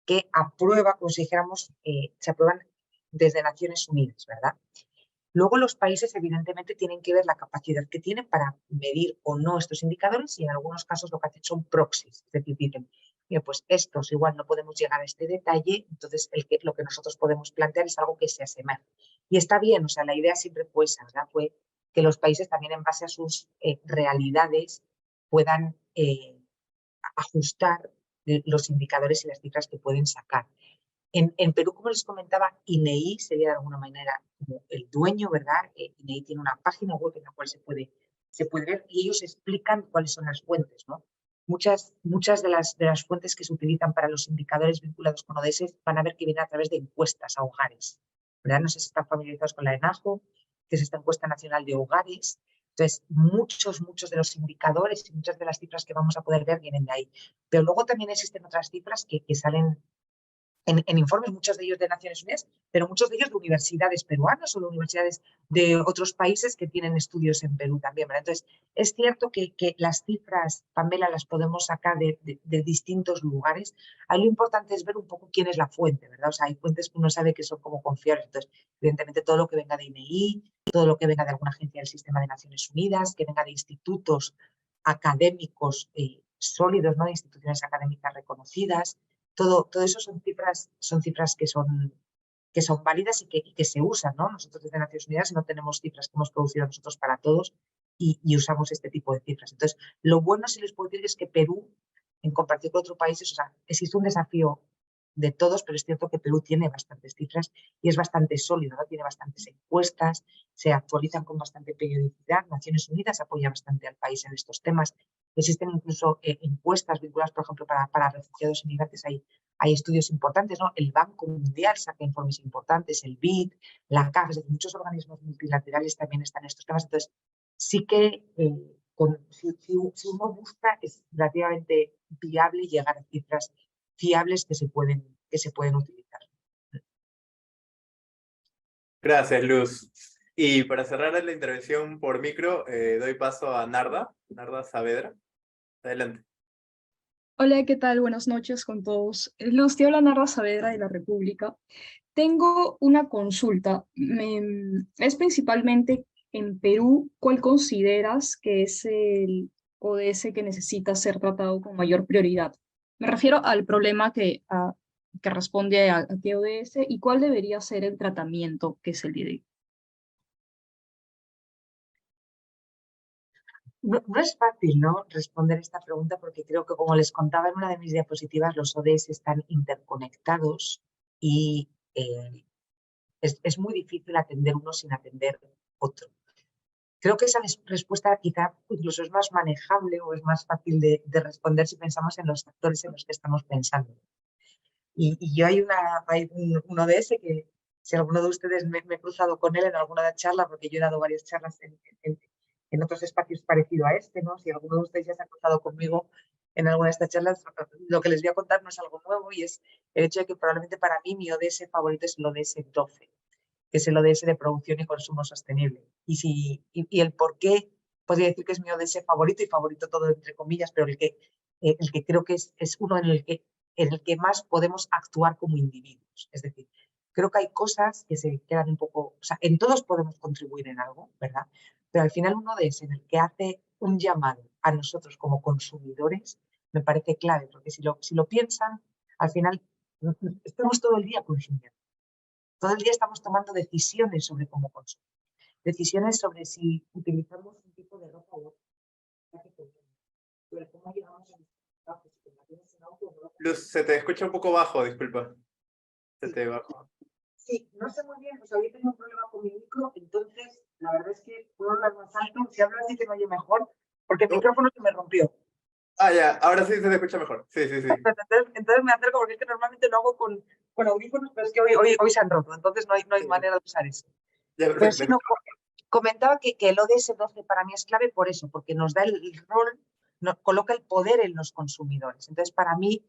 que aprueba, como si dijéramos, se aprueban desde Naciones Unidas, ¿verdad? Luego los países evidentemente tienen que ver la capacidad que tienen para medir o no estos indicadores y en algunos casos lo que hacen son proxies, es decir, dicen, bien, pues estos igual no podemos llegar a este detalle, entonces lo que nosotros podemos plantear es algo que se asemeje. Y está bien, o sea, la idea siempre fue esa, ¿verdad? Fue que los países también en base a sus realidades puedan ajustar los indicadores y las cifras que pueden sacar. En Perú, como les comentaba, INEI sería de alguna manera como el dueño, ¿verdad? INEI tiene una página web en la cual se puede ver y ellos explican cuáles son las fuentes, ¿no? Muchas de las fuentes que se utilizan para los indicadores vinculados con ODS van a ver que vienen a través de encuestas a hogares, ¿verdad? No sé si están familiarizados con la ENAJO, que es esta encuesta nacional de hogares. Entonces, muchos de los indicadores y muchas de las cifras que vamos a poder ver vienen de ahí. Pero luego también existen otras cifras que salen en informes, muchos de ellos de Naciones Unidas, pero muchos de ellos de universidades peruanas o de universidades de otros países que tienen estudios en Perú también, ¿verdad? Entonces, es cierto que las cifras, Pamela, las podemos sacar de distintos lugares. Ahí lo importante es ver un poco quién es la fuente, ¿verdad? O sea, hay fuentes que uno sabe que son como confiables. Entonces, evidentemente, todo lo que venga de INEI, todo lo que venga de alguna agencia del sistema de Naciones Unidas, que venga de institutos académicos sólidos, ¿no? De instituciones académicas reconocidas. Todo eso son cifras que son válidas y que se usan, ¿no? Nosotros desde Naciones Unidas no tenemos cifras que hemos producido nosotros para todos y usamos este tipo de cifras. Entonces, lo bueno, si les puedo decir, es que Perú, en comparación con otros países, o sea, existe un desafío de todos, pero es cierto que Perú tiene bastantes cifras y es bastante sólido, ¿no? Tiene bastantes encuestas, se actualizan con bastante periodicidad. Naciones Unidas apoya bastante al país en estos temas. Existen incluso encuestas vinculadas, por ejemplo, para refugiados y migrantes. Hay estudios importantes, ¿no? El Banco Mundial saca informes importantes, el BID, la CAF, es decir, muchos organismos multilaterales también están en estos temas. Entonces, sí que si uno busca, es relativamente viable llegar a cifras fiables que se pueden utilizar. Gracias, Luz. Y para cerrar la intervención por micro, doy paso a Narda Saavedra. Adelante. Hola, ¿qué tal? Buenas noches con todos. Luz, te habla Narda Saavedra de la República. Tengo una consulta. Es principalmente en Perú, ¿cuál consideras que es el ODS que necesita ser tratado con mayor prioridad? Me refiero al problema que responde a qué ODS y cuál debería ser el tratamiento que se le dé. No es fácil, ¿no?, responder esta pregunta porque creo que, como les contaba en una de mis diapositivas, los ODS están interconectados y es muy difícil atender uno sin atender otro. Creo que esa respuesta quizá incluso es más manejable o es más fácil de responder si pensamos en los actores en los que estamos pensando. Y yo hay un ODS que, si alguno de ustedes me he cruzado con él en alguna charla, porque yo he dado varias charlas en otros espacios parecidos a este, ¿no? Si alguno de ustedes ya se ha cruzado conmigo en alguna de estas charlas, lo que les voy a contar no es algo nuevo, y es el hecho de que probablemente para mí mi ODS favorito es el ODS 12, que es el ODS de producción y consumo sostenible. Y el por qué podría decir que es mi ODS favorito, y favorito todo entre comillas, pero el que creo que es uno en el que más podemos actuar como individuos. Es decir, creo que hay cosas que se quedan un poco, o sea, en todos podemos contribuir en algo, ¿verdad? Pero al final uno de esos en el que hace un llamado a nosotros como consumidores me parece clave, porque si lo piensan, al final estamos todo el día consumiendo. Todo el día estamos tomando decisiones sobre cómo consumir. Decisiones sobre si utilizamos un tipo de ropa u otro. Sobre cómo llegamos a nuestro trabajo, si compartimos un auto o no. Luz, se te escucha un poco bajo, disculpa. Se te bajo. Sí, no sé muy bien, pues había tenido un problema con mi micro, entonces la verdad es que puedo hablar más alto. Si hablo así se me oye mejor, porque el micrófono se me rompió. Ah, ya, ahora sí se te escucha mejor. Sí, sí, sí. Entonces me acerco, porque es que normalmente lo hago con audífonos, pero es que hoy se han roto, entonces no hay manera de usar eso. Ya, Pero perfecto. sí, no, comentaba que el ODS 12 para mí es clave por eso, porque nos da el rol, coloca el poder en los consumidores. Entonces, para mí,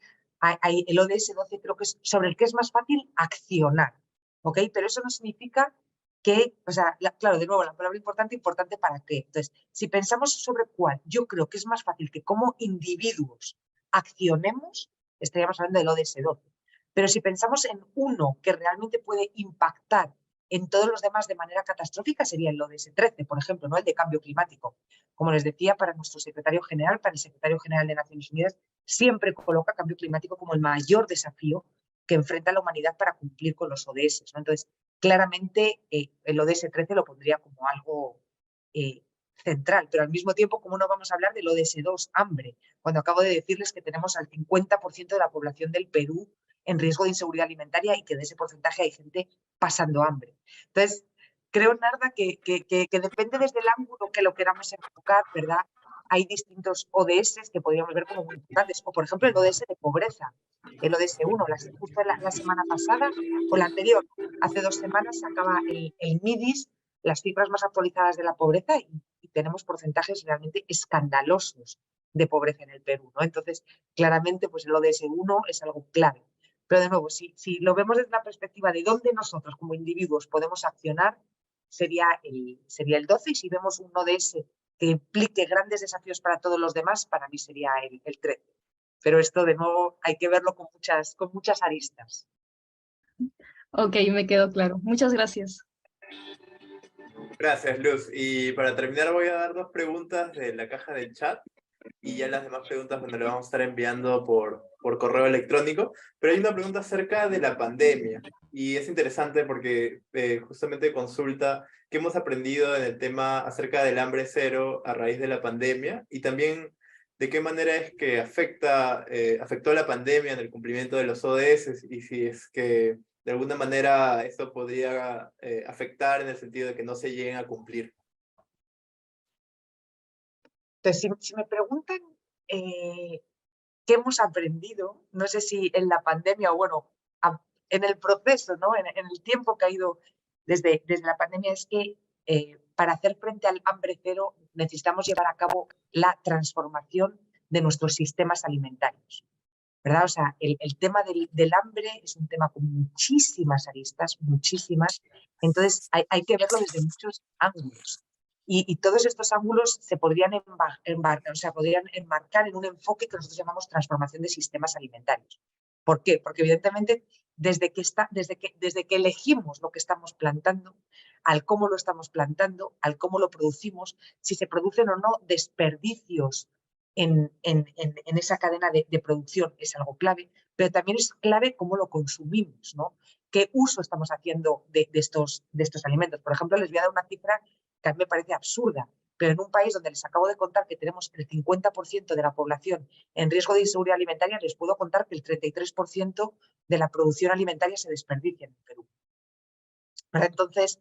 el ODS 12 creo que es sobre el que es más fácil accionar, ¿ok? Pero eso no significa que, o sea, claro, de nuevo, la palabra importante ¿para qué? Entonces, si pensamos sobre cuál, yo creo que es más fácil que como individuos accionemos, estaríamos hablando del ODS 12. Pero si pensamos en uno que realmente puede impactar en todos los demás de manera catastrófica, sería el ODS 13, por ejemplo, ¿no?, el de cambio climático. Como les decía, para nuestro secretario general, para el secretario general de Naciones Unidas, siempre coloca cambio climático como el mayor desafío que enfrenta la humanidad para cumplir con los ODS, ¿no? Entonces, claramente el ODS 13 lo pondría como algo central, pero al mismo tiempo, ¿cómo no vamos a hablar del ODS 2, hambre? Cuando acabo de decirles que tenemos al 50% de la población del Perú en riesgo de inseguridad alimentaria y que de ese porcentaje hay gente pasando hambre. Entonces, creo, Narda, que depende desde el ángulo que lo queramos enfocar, ¿verdad? Hay distintos ODS que podríamos ver como muy importantes, o por ejemplo el ODS de pobreza, el ODS 1, justo la semana pasada o la anterior, hace 2 semanas sacaba el MIDIS las cifras más actualizadas de la pobreza y tenemos porcentajes realmente escandalosos de pobreza en el Perú, ¿no? Entonces, claramente, pues el ODS 1 es algo clave. Pero de nuevo, si lo vemos desde la perspectiva de dónde nosotros como individuos podemos accionar, sería el 12, y si vemos un ODS que implique grandes desafíos para todos los demás, para mí sería el 13. Pero esto, de nuevo, hay que verlo con muchas aristas. Ok, me quedó claro. Muchas gracias. Gracias, Luz. Y para terminar voy a dar 2 preguntas de la caja del chat, y ya las demás preguntas le vamos a estar enviando por correo electrónico. Pero hay una pregunta acerca de la pandemia, y es interesante porque justamente consulta qué hemos aprendido en el tema acerca del hambre cero a raíz de la pandemia, y también de qué manera es que afectó la pandemia en el cumplimiento de los ODS, y si es que de alguna manera esto podría afectar en el sentido de que no se lleguen a cumplir. Entonces, si me preguntan qué hemos aprendido, no sé si en la pandemia o, bueno, en el proceso, ¿no?, en el tiempo que ha ido desde la pandemia, es que para hacer frente al hambre cero necesitamos llevar a cabo la transformación de nuestros sistemas alimentarios, ¿verdad? O sea, el tema del hambre es un tema con muchísimas aristas, muchísimas. Entonces, hay que verlo desde muchos ángulos. Y todos estos ángulos se podrían podrían enmarcar en un enfoque que nosotros llamamos transformación de sistemas alimentarios. ¿Por qué? Porque evidentemente desde que elegimos lo que estamos plantando, al cómo lo estamos plantando, al cómo lo producimos, si se producen o no desperdicios en esa cadena de producción es algo clave, pero también es clave cómo lo consumimos, ¿no? ¿Qué uso estamos haciendo de estos alimentos? Por ejemplo, les voy a dar una cifra que a mí me parece absurda, pero en un país donde les acabo de contar que tenemos el 50% de la población en riesgo de inseguridad alimentaria, les puedo contar que el 33% de la producción alimentaria se desperdicia en Perú. Entonces,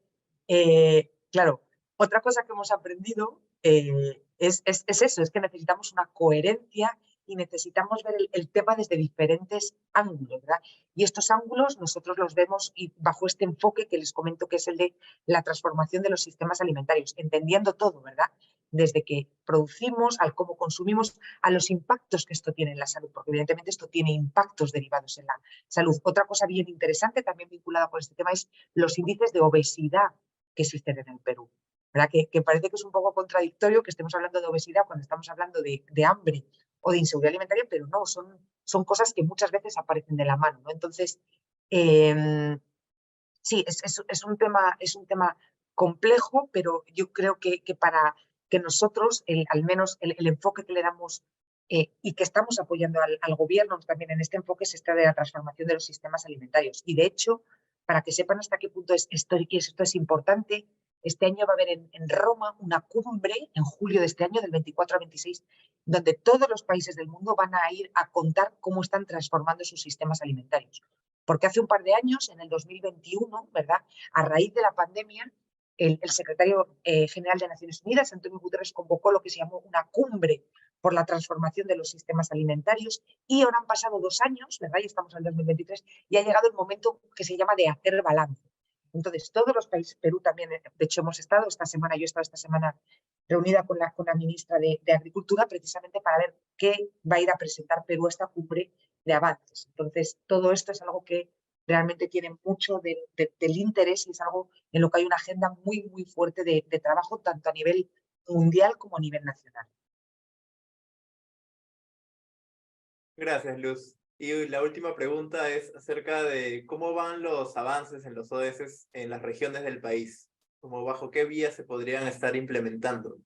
claro, otra cosa que hemos aprendido es eso, es que necesitamos una coherencia y necesitamos ver el tema desde diferentes ángulos, ¿verdad? Y estos ángulos nosotros los vemos y bajo este enfoque que les comento, que es el de la transformación de los sistemas alimentarios, entendiendo todo, ¿verdad? Desde que producimos, al cómo consumimos, a los impactos que esto tiene en la salud, porque evidentemente esto tiene impactos derivados en la salud. Otra cosa bien interesante también vinculada con este tema es los índices de obesidad que existen en el Perú, ¿verdad? Que parece que es un poco contradictorio que estemos hablando de obesidad cuando estamos hablando de hambre o de inseguridad alimentaria, pero no, son cosas que muchas veces aparecen de la mano, ¿no? Entonces, sí, es un tema complejo, pero yo creo que para que nosotros, al menos el enfoque que le damos y que estamos apoyando al gobierno también en este enfoque, es esta de la transformación de los sistemas alimentarios. Y de hecho, para que sepan hasta qué punto esto es importante, este año va a haber en Roma una cumbre, en julio de este año, del 24 al 26, donde todos los países del mundo van a ir a contar cómo están transformando sus sistemas alimentarios. Porque hace un par de años, en el 2021, ¿verdad?, a raíz de la pandemia, el secretario general de Naciones Unidas, Antonio Guterres, convocó lo que se llamó una cumbre por la transformación de los sistemas alimentarios, y ahora han pasado 2 años, ¿verdad?, y estamos en el 2023, y ha llegado el momento que se llama de hacer balance. Entonces, todos los países, Perú también, de hecho hemos estado esta semana, yo he estado esta semana reunida con la ministra de Agricultura, precisamente para ver qué va a ir a presentar Perú a esta cumbre de avances. Entonces, todo esto es algo que realmente tiene mucho del interés y es algo en lo que hay una agenda muy, muy fuerte de trabajo, tanto a nivel mundial como a nivel nacional. Gracias, Luz. Y la última pregunta es acerca de cómo van los avances en los ODS en las regiones del país, como bajo qué vías se podrían estar implementando.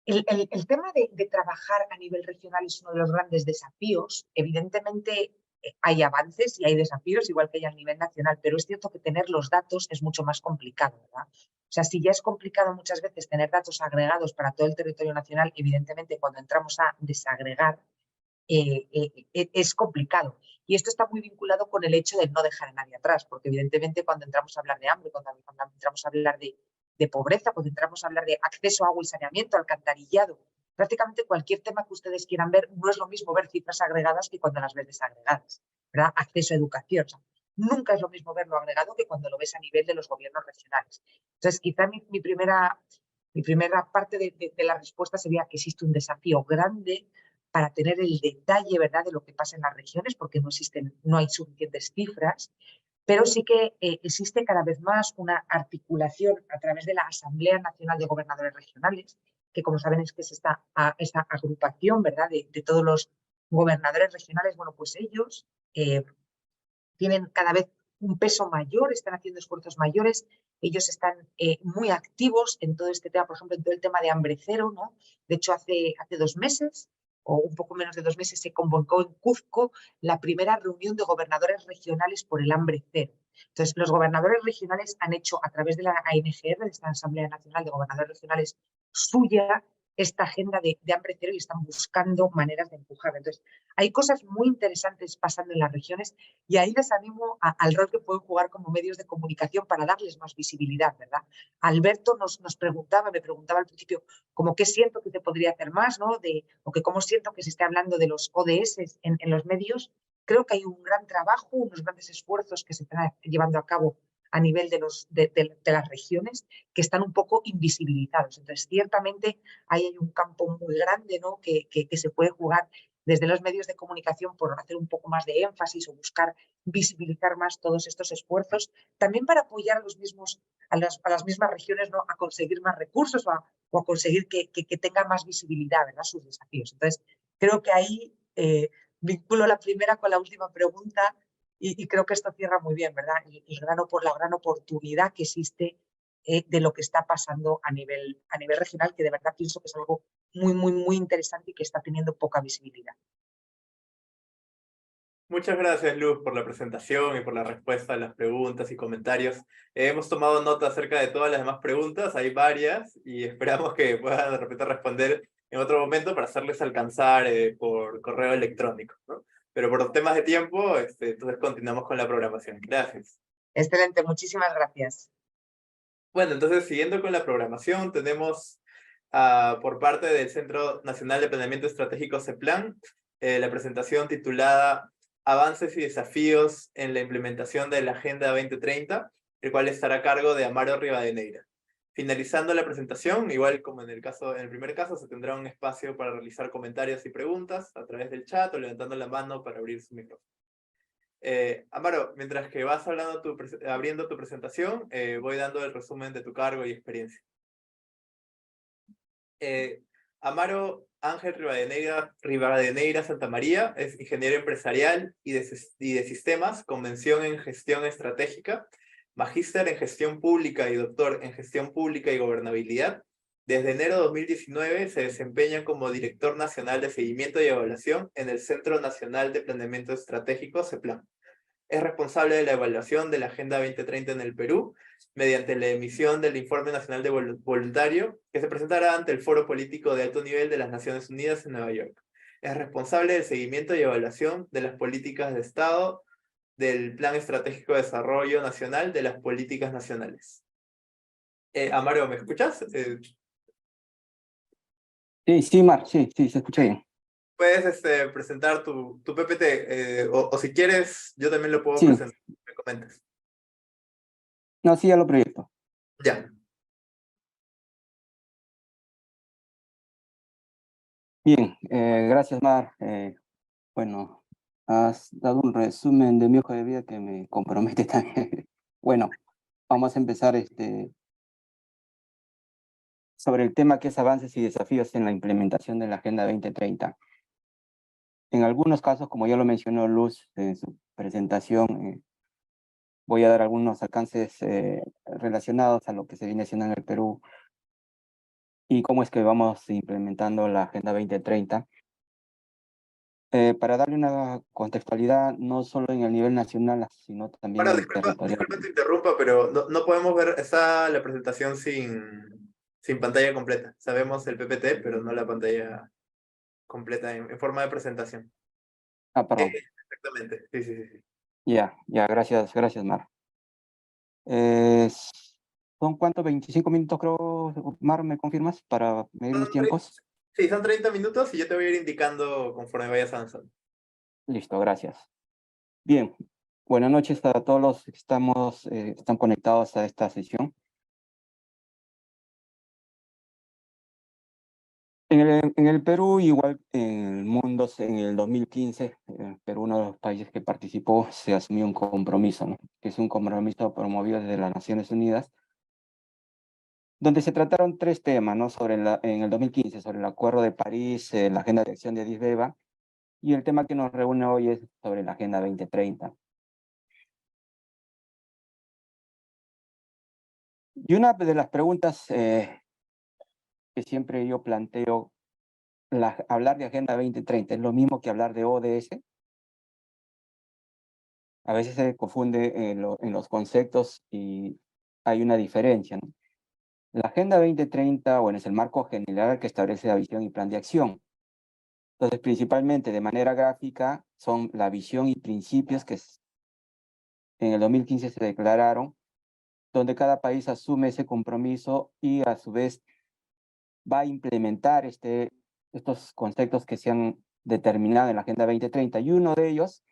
El tema de trabajar a nivel regional es uno de los grandes desafíos. Evidentemente hay avances y hay desafíos, igual que hay a nivel nacional, pero es cierto que tener los datos es mucho más complicado, ¿verdad? O sea, si ya es complicado muchas veces tener datos agregados para todo el territorio nacional, evidentemente cuando entramos a desagregar es complicado. Y esto está muy vinculado con el hecho de no dejar a nadie atrás, porque evidentemente cuando entramos a hablar de hambre, cuando entramos a hablar de pobreza, cuando entramos a hablar de acceso a agua y saneamiento, alcantarillado, prácticamente cualquier tema que ustedes quieran ver, no es lo mismo ver cifras agregadas que cuando las ves desagregadas, ¿verdad? Acceso a educación. O sea, nunca es lo mismo verlo agregado que cuando lo ves a nivel de los gobiernos regionales. Entonces, quizá mi primera parte de la respuesta sería que existe un desafío grande para tener el detalle, ¿verdad?, de lo que pasa en las regiones, porque no hay suficientes cifras, pero sí que existe cada vez más una articulación a través de la Asamblea Nacional de Gobernadores Regionales, que como saben es que es esta agrupación, ¿verdad?, de todos los gobernadores regionales. Bueno, pues ellos tienen cada vez un peso mayor, están haciendo esfuerzos mayores, ellos están muy activos en todo este tema, por ejemplo, en todo el tema de hambre cero, ¿no? De hecho, hace 2 meses, o un poco menos de 2 meses, se convocó en Cuzco la primera reunión de gobernadores regionales por el hambre cero. Entonces, los gobernadores regionales han hecho, a través de la ANGR, de esta Asamblea Nacional de Gobernadores Regionales, suya esta agenda de hambre cero y están buscando maneras de empujar. Entonces, hay cosas muy interesantes pasando en las regiones y ahí les animo al rol que pueden jugar como medios de comunicación para darles más visibilidad, ¿verdad? Alberto me preguntaba al principio como qué siento que se podría hacer más, ¿no? O que cómo siento que se esté hablando de los ODS en los medios. Creo que hay un gran trabajo, unos grandes esfuerzos que se están llevando a cabo a nivel de las regiones que están un poco invisibilizados. Entonces, ciertamente ahí hay un campo muy grande, ¿no?, que se puede jugar desde los medios de comunicación por hacer un poco más de énfasis o buscar visibilizar más todos estos esfuerzos, también para apoyar a las mismas regiones, ¿no?, a conseguir más recursos o a conseguir que tengan más visibilidad, ¿verdad?, sus desafíos. Entonces, creo que ahí vinculo la primera con la última pregunta y creo que esto cierra muy bien, ¿verdad?, la gran oportunidad que existe de lo que está pasando a nivel regional, que de verdad pienso que es algo muy interesante y que está teniendo poca visibilidad. Muchas gracias, Luz, por la presentación y por la respuesta a las preguntas y comentarios. Hemos tomado nota acerca de todas las demás preguntas, hay varias, y esperamos que puedan de repente responder en otro momento para hacerles alcanzar por correo electrónico, ¿no? Pero por temas de tiempo, entonces continuamos con la programación. Gracias. Excelente, muchísimas gracias. Bueno, entonces siguiendo con la programación, tenemos por parte del Centro Nacional de Planeamiento Estratégico CEPLAN, la presentación titulada Avances y desafíos en la implementación de la Agenda 2030, el cual estará a cargo de Amaro Rivadeneira. Finalizando la presentación, igual como en el primer caso, se tendrá un espacio para realizar comentarios y preguntas a través del chat o levantando la mano para abrir su micrófono. Amaro, mientras que vas abriendo tu presentación, voy dando el resumen de tu cargo y experiencia. Amaro Ángel Rivadeneira Santamaría es ingeniero empresarial y de sistemas con mención en gestión estratégica, magíster en gestión pública y doctor en gestión pública y gobernabilidad. Desde enero de 2019 se desempeña como director nacional de seguimiento y evaluación en el Centro Nacional de Planeamiento Estratégico, CEPLAN. Es responsable de la evaluación de la Agenda 2030 en el Perú, mediante la emisión del Informe Nacional de Voluntario, que se presentará ante el Foro Político de Alto Nivel de las Naciones Unidas en Nueva York. Es responsable del seguimiento y evaluación de las políticas de Estado, del Plan Estratégico de Desarrollo Nacional, de las políticas nacionales. Amaro, ¿me escuchas? Sí, Mar, sí, se escucha bien. Puedes presentar tu PPT, o si quieres, yo también lo puedo Sí. presentar. Me comentas. No, sí, ya lo proyecto. Ya. Bien, gracias, Mar. Bueno, has dado un resumen de mi hoja de vida que me compromete también. Bueno, vamos a empezar sobre el tema que es avances y desafíos en la implementación de la Agenda 2030. En algunos casos, como ya lo mencionó Luz en su presentación, voy a dar algunos alcances relacionados a lo que se viene haciendo en el Perú y cómo es que vamos implementando la Agenda 2030. Para darle una contextualidad no solo en el nivel nacional, sino también Ahora, territorial. disculpa te interrumpa, pero no podemos ver la presentación sin pantalla completa. Sabemos el PPT, pero no la pantalla completa en forma de presentación. Perdón. Exactamente, sí. Ya, gracias, Mar. ¿Son cuántos? 25 minutos, creo, Mar, ¿me confirmas? Para medir los tiempos. Sí, son 30 minutos y yo te voy a ir indicando conforme vayas avanzando. Listo, gracias. Bien, buenas noches a todos los que están conectados a esta sesión. En el Perú, igual en el mundo, en el 2015, Perú, uno de los países que participó, se asumió un compromiso, ¿no? Que es un compromiso promovido desde las Naciones Unidas, donde se trataron tres temas, ¿no? En el 2015, sobre el Acuerdo de París, la Agenda de Acción de Addis Abeba, y el tema que nos reúne hoy es sobre la Agenda 2030. Y una de las preguntas que siempre yo planteo, hablar de Agenda 2030, ¿es lo mismo que hablar de ODS? A veces se confunde en los conceptos y hay una diferencia, ¿no? La Agenda 2030, bueno, es el marco general que establece la visión y plan de acción. Entonces, principalmente de manera gráfica, son la visión y principios que en el 2015 se declararon, donde cada país asume ese compromiso y a su vez va a implementar estos conceptos que se han determinado en la Agenda 2030. Y uno de ellos,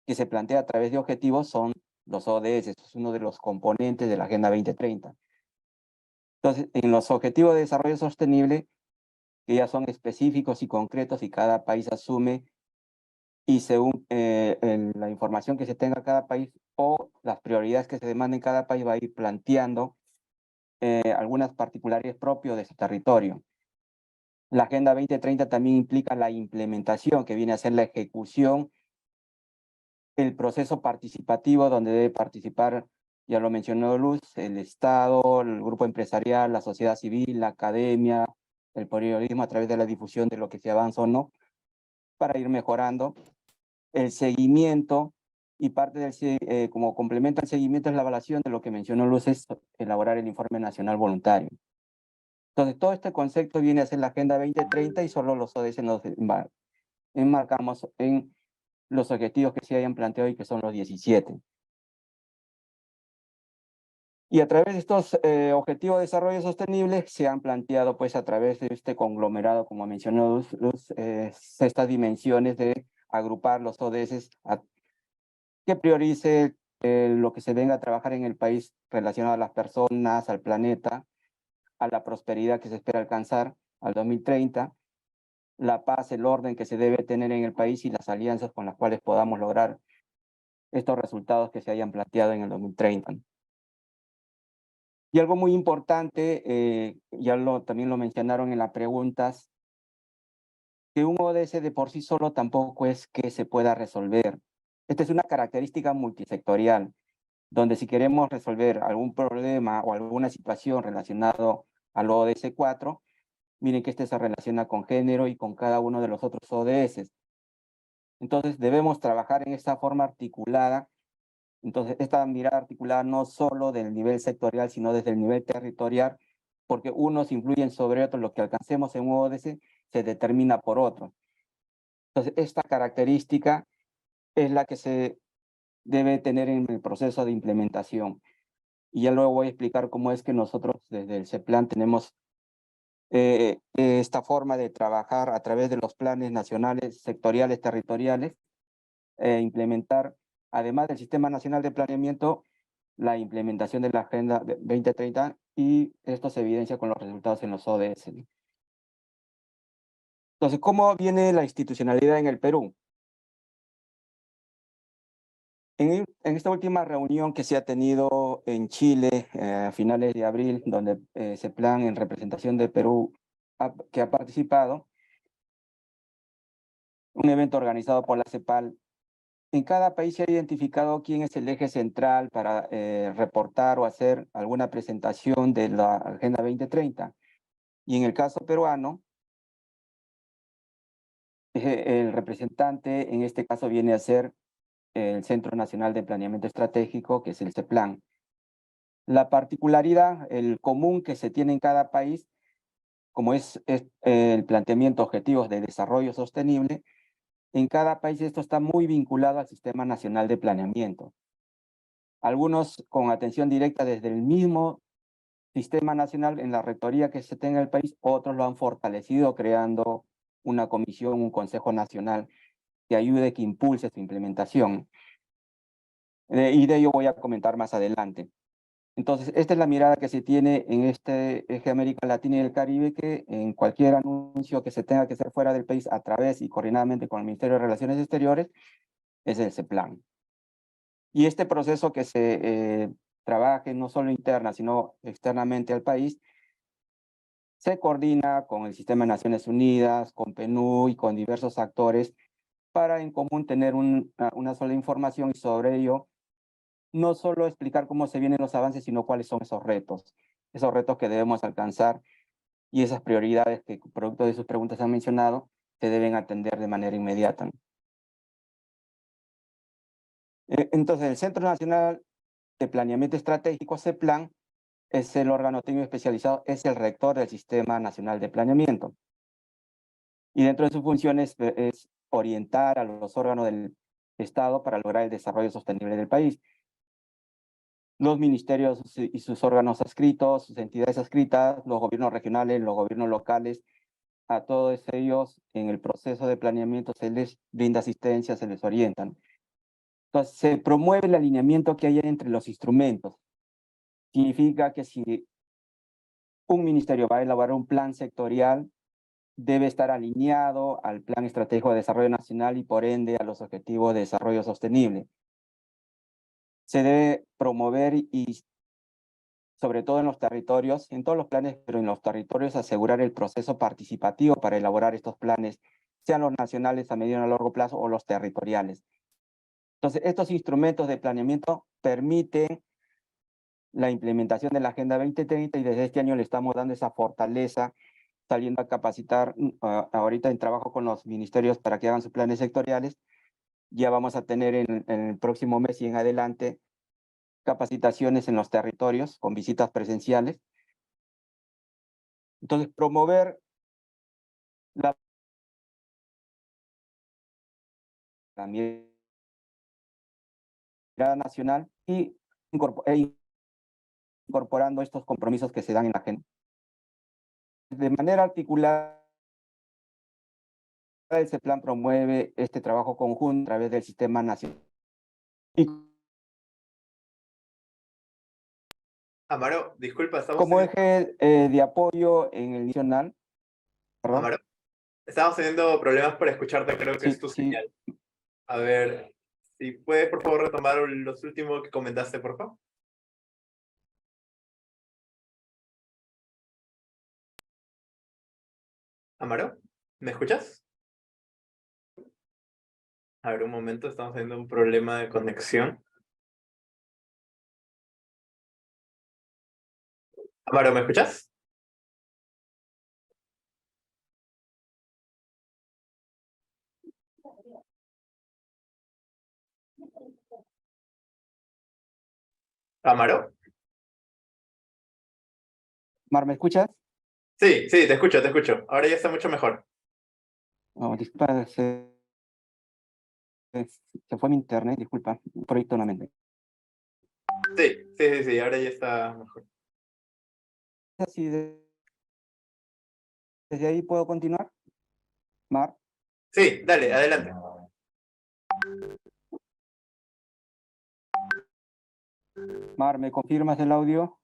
que se plantea a través de objetivos, son los ODS. Es uno de los componentes de la Agenda 2030. Entonces, en los objetivos de desarrollo sostenible, que ya son específicos y concretos y cada país asume, y según la información que se tenga cada país o las prioridades que se demanden cada país, va a ir planteando algunas particularidades propias de su territorio. La Agenda 2030 también implica la implementación, que viene a ser la ejecución, el proceso participativo, donde debe participar, ya lo mencionó Luz, el Estado, el grupo empresarial, la sociedad civil, la academia, el periodismo a través de la difusión de lo que se avanza o no, para ir mejorando el seguimiento, y parte del, como complemento al seguimiento es la evaluación de lo que mencionó Luz, es elaborar el informe nacional voluntario. Entonces, todo este concepto viene a ser la Agenda 2030 y solo los ODS nos enmarcamos en los objetivos que se hayan planteado y que son los 17. Y a través de estos objetivos de desarrollo sostenible se han planteado, pues, a través de este conglomerado, como mencionó Luz, estas dimensiones de agrupar los ODS que priorice lo que se venga a trabajar en el país relacionado a las personas, al planeta, a la prosperidad que se espera alcanzar al 2030, la paz, el orden que se debe tener en el país y las alianzas con las cuales podamos lograr estos resultados que se hayan planteado en el 2030. Y algo muy importante, también lo mencionaron en las preguntas, que un ODS de por sí solo tampoco es que se pueda resolver. Esta es una característica multisectorial, donde si queremos resolver algún problema o alguna situación relacionado al ODS 4, miren que este se relaciona con género y con cada uno de los otros ODS. Entonces debemos trabajar en esta forma articulada. Entonces esta mirada articulada no solo del nivel sectorial, sino desde el nivel territorial, porque unos influyen sobre otros, lo que alcancemos en un ODS se determina por otro. Entonces esta característica es la que se debe tener en el proceso de implementación. Y ya luego voy a explicar cómo es que nosotros desde el CEPLAN tenemos esta forma de trabajar a través de los planes nacionales, sectoriales, territoriales, implementar, además del Sistema Nacional de Planeamiento, la implementación de la Agenda 2030, y esto se evidencia con los resultados en los ODS. Entonces, ¿cómo viene la institucionalidad en el Perú? En esta última reunión que se ha tenido en Chile a finales de abril, donde CEPLAN, en representación de Perú, que ha participado, un evento organizado por la CEPAL, en cada país se ha identificado quién es el eje central para reportar o hacer alguna presentación de la Agenda 2030. Y en el caso peruano, el representante en este caso viene a ser el Centro Nacional de Planeamiento Estratégico, que es el CEPLAN. La particularidad, el común que se tiene en cada país, como es el planteamiento de objetivos de desarrollo sostenible, en cada país esto está muy vinculado al Sistema Nacional de Planeamiento. Algunos con atención directa desde el mismo Sistema Nacional en la rectoría que se tenga en el país, otros lo han fortalecido creando una comisión, un Consejo Nacional que ayude, que impulse su implementación. Y de ello voy a comentar más adelante. Entonces, esta es la mirada que se tiene en este eje América Latina y el Caribe, que en cualquier anuncio que se tenga que hacer fuera del país a través y coordinadamente con el Ministerio de Relaciones Exteriores, es el CEPLAN. Y este proceso que se trabaje no solo interna, sino externamente al país, se coordina con el Sistema de Naciones Unidas, con PNUD y con diversos actores para en común tener una sola información, y sobre ello no solo explicar cómo se vienen los avances, sino cuáles son esos retos que debemos alcanzar, y esas prioridades que, producto de sus preguntas, han mencionado, se deben atender de manera inmediata. Entonces, el Centro Nacional de Planeamiento Estratégico, CEPLAN, es el órgano técnico especializado, es el rector del Sistema Nacional de Planeamiento. Y dentro de sus funciones es orientar a los órganos del Estado para lograr el desarrollo sostenible del país. Los ministerios y sus órganos adscritos, sus entidades adscritas, los gobiernos regionales, los gobiernos locales, a todos ellos en el proceso de planeamiento se les brinda asistencia, se les orientan. Entonces, se promueve el alineamiento que hay entre los instrumentos. Significa que si un ministerio va a elaborar un plan sectorial, debe estar alineado al Plan Estratégico de Desarrollo Nacional y por ende a los Objetivos de Desarrollo Sostenible. Se debe promover y, sobre todo en los territorios, en todos los planes, pero en los territorios, asegurar el proceso participativo para elaborar estos planes, sean los nacionales a mediano y a largo plazo o los territoriales. Entonces, estos instrumentos de planeamiento permiten la implementación de la Agenda 2030, y desde este año le estamos dando esa fortaleza saliendo a capacitar ahorita en trabajo con los ministerios para que hagan sus planes sectoriales. Ya vamos a tener en el próximo mes y en adelante capacitaciones en los territorios con visitas presenciales. Entonces, promover la mirada nacional y incorporando estos compromisos que se dan en la agenda. De manera articulada, ese plan promueve este trabajo conjunto a través del Sistema Nacional. Amaro, disculpa, estamos Como teniendo... eje de apoyo en el nacional. ¿Perdón? Amaro, estamos teniendo problemas para escucharte, creo que Sí, es tu sí. señal. A ver, si puedes, por favor, retomar los últimos que comentaste, por favor. Amaro, ¿me escuchas? A ver, un momento, estamos teniendo un problema de conexión. Amaro, ¿me escuchas? ¿Amaro? Mar, ¿me escuchas? Sí, sí, te escucho, te escucho. Ahora ya está mucho mejor. Oh, disculpa, se fue mi internet, disculpa, proyecto nuevamente. Sí, sí, sí, sí, ahora ya está mejor. Así desde ahí puedo continuar, Mar. Sí, dale, adelante. Mar, ¿me confirmas el audio?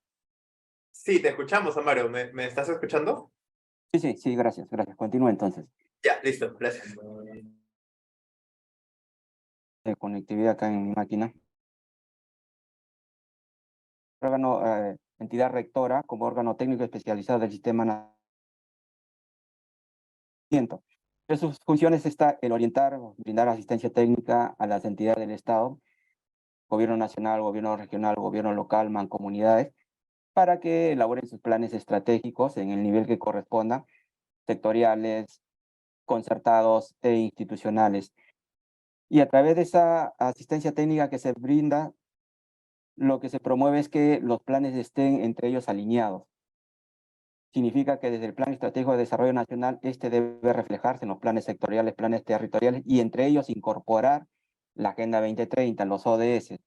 Sí, te escuchamos, Amaro. ¿Me estás escuchando? Sí, sí, sí, gracias, gracias. Continúa entonces. Ya, listo, gracias. De conectividad acá en mi máquina. Órgano, entidad rectora como órgano técnico especializado del sistema nacional. Entre sus funciones está el orientar o brindar asistencia técnica a las entidades del Estado, gobierno nacional, gobierno regional, gobierno local, mancomunidades, para que elaboren sus planes estratégicos en el nivel que corresponda, sectoriales, concertados e institucionales. Y a través de esa asistencia técnica que se brinda, lo que se promueve es que los planes estén entre ellos alineados. Significa que desde el Plan Estratégico de Desarrollo Nacional, este debe reflejarse en los planes sectoriales, planes territoriales, y entre ellos incorporar la Agenda 2030, los ODS,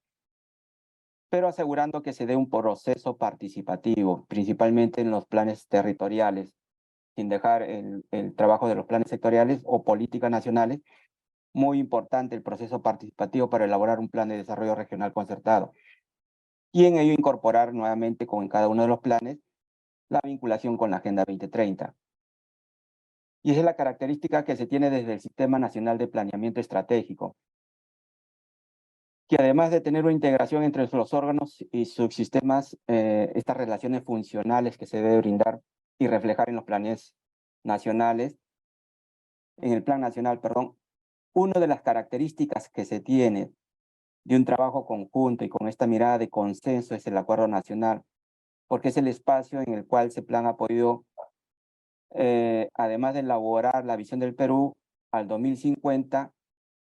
pero asegurando que se dé un proceso participativo, principalmente en los planes territoriales, sin dejar el trabajo de los planes sectoriales o políticas nacionales. Muy importante el proceso participativo para elaborar un plan de desarrollo regional concertado. Y en ello incorporar nuevamente con cada uno de los planes la vinculación con la Agenda 2030. Y esa es la característica que se tiene desde el Sistema Nacional de Planeamiento Estratégico, que además de tener una integración entre los órganos y subsistemas, estas relaciones funcionales que se debe brindar y reflejar en los planes nacionales, en el Plan Nacional, perdón, una de las características que se tiene de un trabajo conjunto y con esta mirada de consenso es el Acuerdo Nacional, porque es el espacio en el cual ese plan ha podido, además de elaborar la visión del Perú al 2050,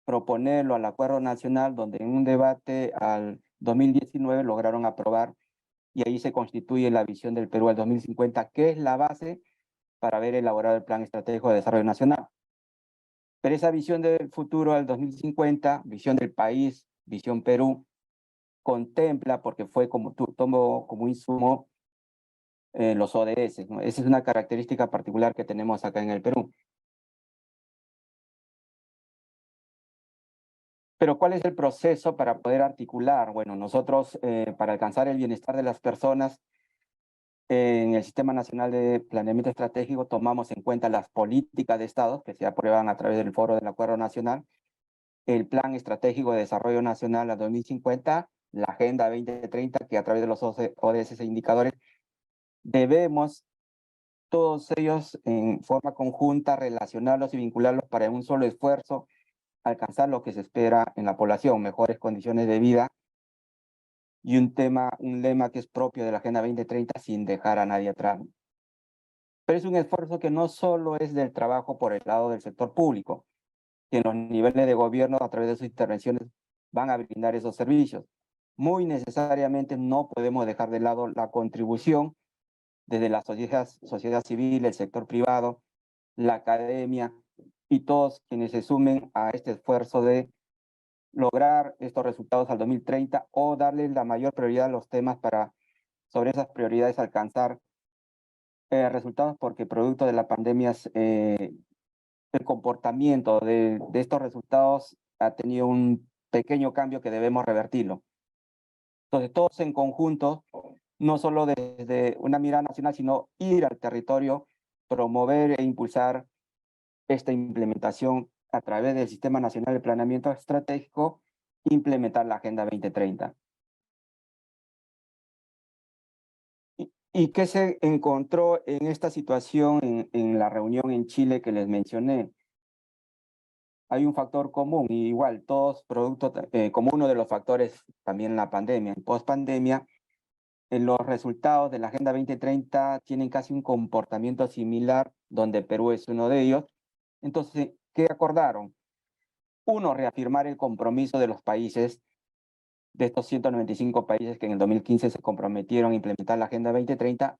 proponerlo al Acuerdo Nacional, donde en un debate al 2019 lograron aprobar, y ahí se constituye la visión del Perú al 2050, que es la base para haber elaborado el Plan Estratégico de Desarrollo Nacional. Pero esa visión del futuro al 2050, visión del país, visión Perú, contempla, porque fue como tomó como insumo los ODS, ¿no? Esa es una característica particular que tenemos acá en el Perú. Pero ¿cuál es el proceso para poder articular? Bueno, nosotros para alcanzar el bienestar de las personas en el Sistema Nacional de Planeamiento Estratégico tomamos en cuenta las políticas de Estado que se aprueban a través del Foro del Acuerdo Nacional, el Plan Estratégico de Desarrollo Nacional a 2050, la Agenda 2030, que a través de los ODS e indicadores debemos todos ellos en forma conjunta relacionarlos y vincularlos para un solo esfuerzo alcanzar lo que se espera en la población, mejores condiciones de vida y un lema que es propio de la Agenda 2030 sin dejar a nadie atrás. Pero es un esfuerzo que no solo es del trabajo por el lado del sector público, que en los niveles de gobierno a través de sus intervenciones van a brindar esos servicios. Muy necesariamente no podemos dejar de lado la contribución desde la sociedad civil, el sector privado, la academia y todos quienes se sumen a este esfuerzo de lograr estos resultados al 2030 o darle la mayor prioridad a los temas para, sobre esas prioridades, alcanzar resultados, porque producto de la pandemia el comportamiento de estos resultados ha tenido un pequeño cambio que debemos revertirlo. Entonces, todos en conjunto, no solo desde una mirada nacional, sino ir al territorio, promover e impulsar esta implementación a través del Sistema Nacional de Planeamiento Estratégico, implementar la Agenda 2030. ¿Y qué se encontró en esta situación en la reunión en Chile que les mencioné? Hay un factor común, y igual todos producto, como uno de los factores también la pandemia. En post-pandemia, los resultados de la Agenda 2030 tienen casi un comportamiento similar, donde Perú es uno de ellos. Entonces, ¿qué acordaron? Uno, reafirmar el compromiso de los países, de estos 195 países que en el 2015 se comprometieron a implementar la Agenda 2030,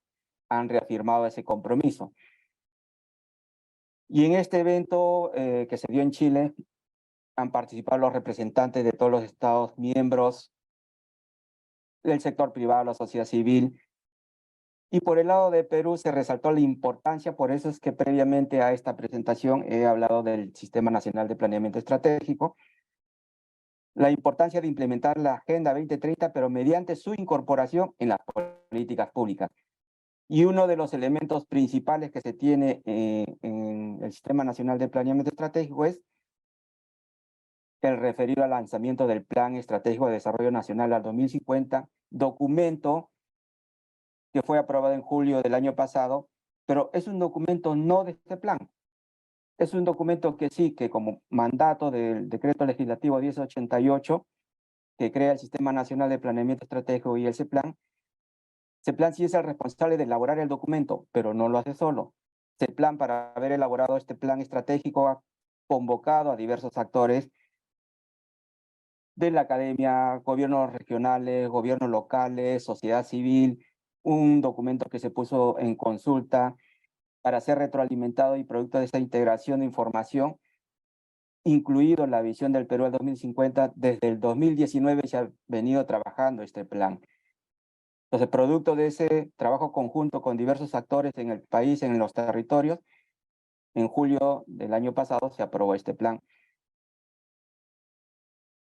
han reafirmado ese compromiso. Y en este evento que se dio en Chile, han participado los representantes de todos los estados miembros, del sector privado, la sociedad civil. Y por el lado de Perú se resaltó la importancia, por eso es que previamente a esta presentación he hablado del Sistema Nacional de Planeamiento Estratégico, la importancia de implementar la Agenda 2030, pero mediante su incorporación en las políticas públicas. Y uno de los elementos principales que se tiene en el Sistema Nacional de Planeamiento Estratégico es el referido al lanzamiento del Plan Estratégico de Desarrollo Nacional al 2050, documento que fue aprobado en julio del año pasado, pero es un documento no de este plan. Es un documento que sí, que como mandato del Decreto Legislativo 1088, que crea el Sistema Nacional de Planeamiento Estratégico y ese plan sí es el responsable de elaborar el documento, pero no lo hace solo. Ese plan, para haber elaborado este plan estratégico, ha convocado a diversos actores de la academia, gobiernos regionales, gobiernos locales, sociedad civil, un documento que se puso en consulta para ser retroalimentado y producto de esta integración de información, incluido la visión del Perú al 2050. Desde el 2019 se ha venido trabajando este plan. Entonces, producto de ese trabajo conjunto con diversos actores en el país, en los territorios, en julio del año pasado se aprobó este plan.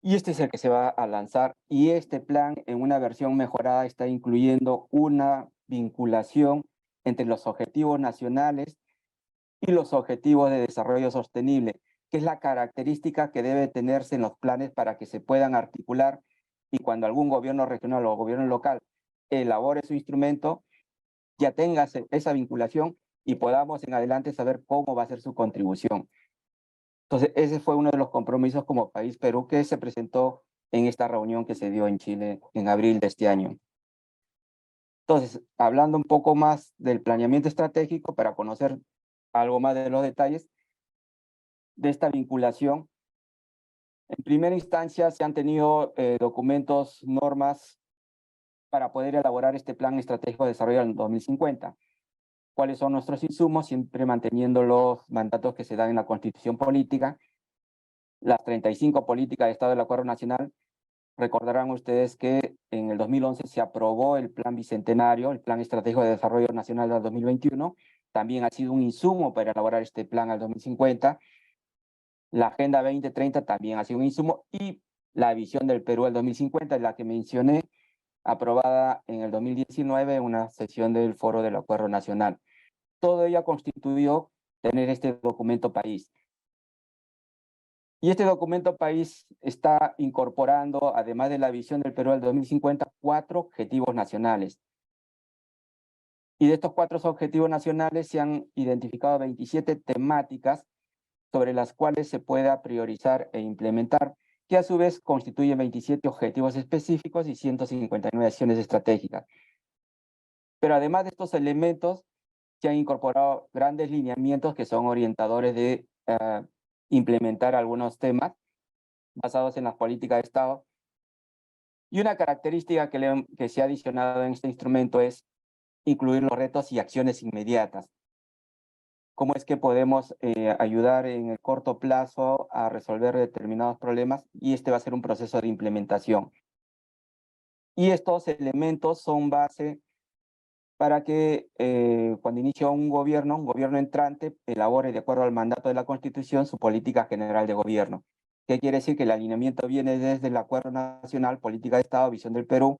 Y este es el que se va a lanzar, y este plan en una versión mejorada está incluyendo una vinculación entre los objetivos nacionales y los objetivos de desarrollo sostenible, que es la característica que debe tenerse en los planes para que se puedan articular, y cuando algún gobierno regional o gobierno local elabore su instrumento, ya tenga esa vinculación y podamos en adelante saber cómo va a ser su contribución. Entonces, ese fue uno de los compromisos como país Perú que se presentó en esta reunión que se dio en Chile en abril de este año. Entonces, hablando un poco más del planeamiento estratégico para conocer algo más de los detalles de esta vinculación, en primera instancia se han tenido documentos, normas para poder elaborar este plan estratégico de desarrollo en 2050. ¿Cuáles son nuestros insumos? Siempre manteniendo los mandatos que se dan en la Constitución Política, las 35 políticas de Estado del Acuerdo Nacional. Recordarán ustedes que en el 2011 se aprobó el Plan Bicentenario, el Plan Estratégico de Desarrollo Nacional del 2021. También ha sido un insumo para elaborar este plan al 2050. La Agenda 2030 también ha sido un insumo, y la visión del Perú al 2050, la que mencioné, aprobada en el 2019 en una sesión del Foro del Acuerdo Nacional. Todo ello constituyó tener este documento país. Y este documento país está incorporando, además de la visión del Perú al 2050, 4 objetivos nacionales. Y de estos 4 objetivos nacionales se han identificado 27 temáticas sobre las cuales se pueda priorizar e implementar, que a su vez constituyen 27 objetivos específicos y 159 acciones estratégicas. Pero además de estos elementos, se han incorporado grandes lineamientos que son orientadores de implementar algunos temas basados en las políticas de Estado. Y una característica que se ha adicionado en este instrumento es incluir los retos y acciones inmediatas. ¿Cómo es que podemos ayudar en el corto plazo a resolver determinados problemas? Y este va a ser un proceso de implementación. Y estos elementos son base para que cuando inicia un gobierno entrante, elabore de acuerdo al mandato de la Constitución su política general de gobierno. ¿Qué quiere decir? Que el alineamiento viene desde el Acuerdo Nacional, Política de Estado, Visión del Perú,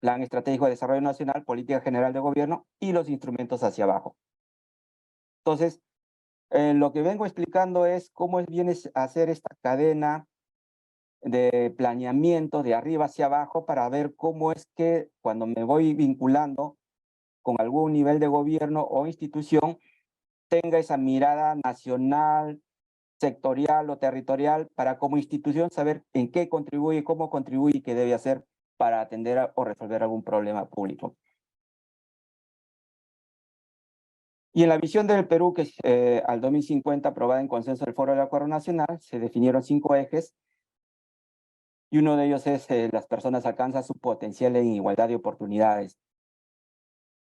Plan Estratégico de Desarrollo Nacional, Política General de Gobierno y los instrumentos hacia abajo. Entonces, lo que vengo explicando es cómo viene a hacer esta cadena de planeamiento de arriba hacia abajo para ver cómo es que cuando me voy vinculando con algún nivel de gobierno o institución, tenga esa mirada nacional, sectorial o territorial para como institución saber en qué contribuye, cómo contribuye y qué debe hacer para atender o resolver algún problema público. Y en la visión del Perú, que al 2050, aprobada en consenso del Foro del Acuerdo Nacional, se definieron 5 ejes, y uno de ellos es las personas alcanzan su potencial en igualdad de oportunidades.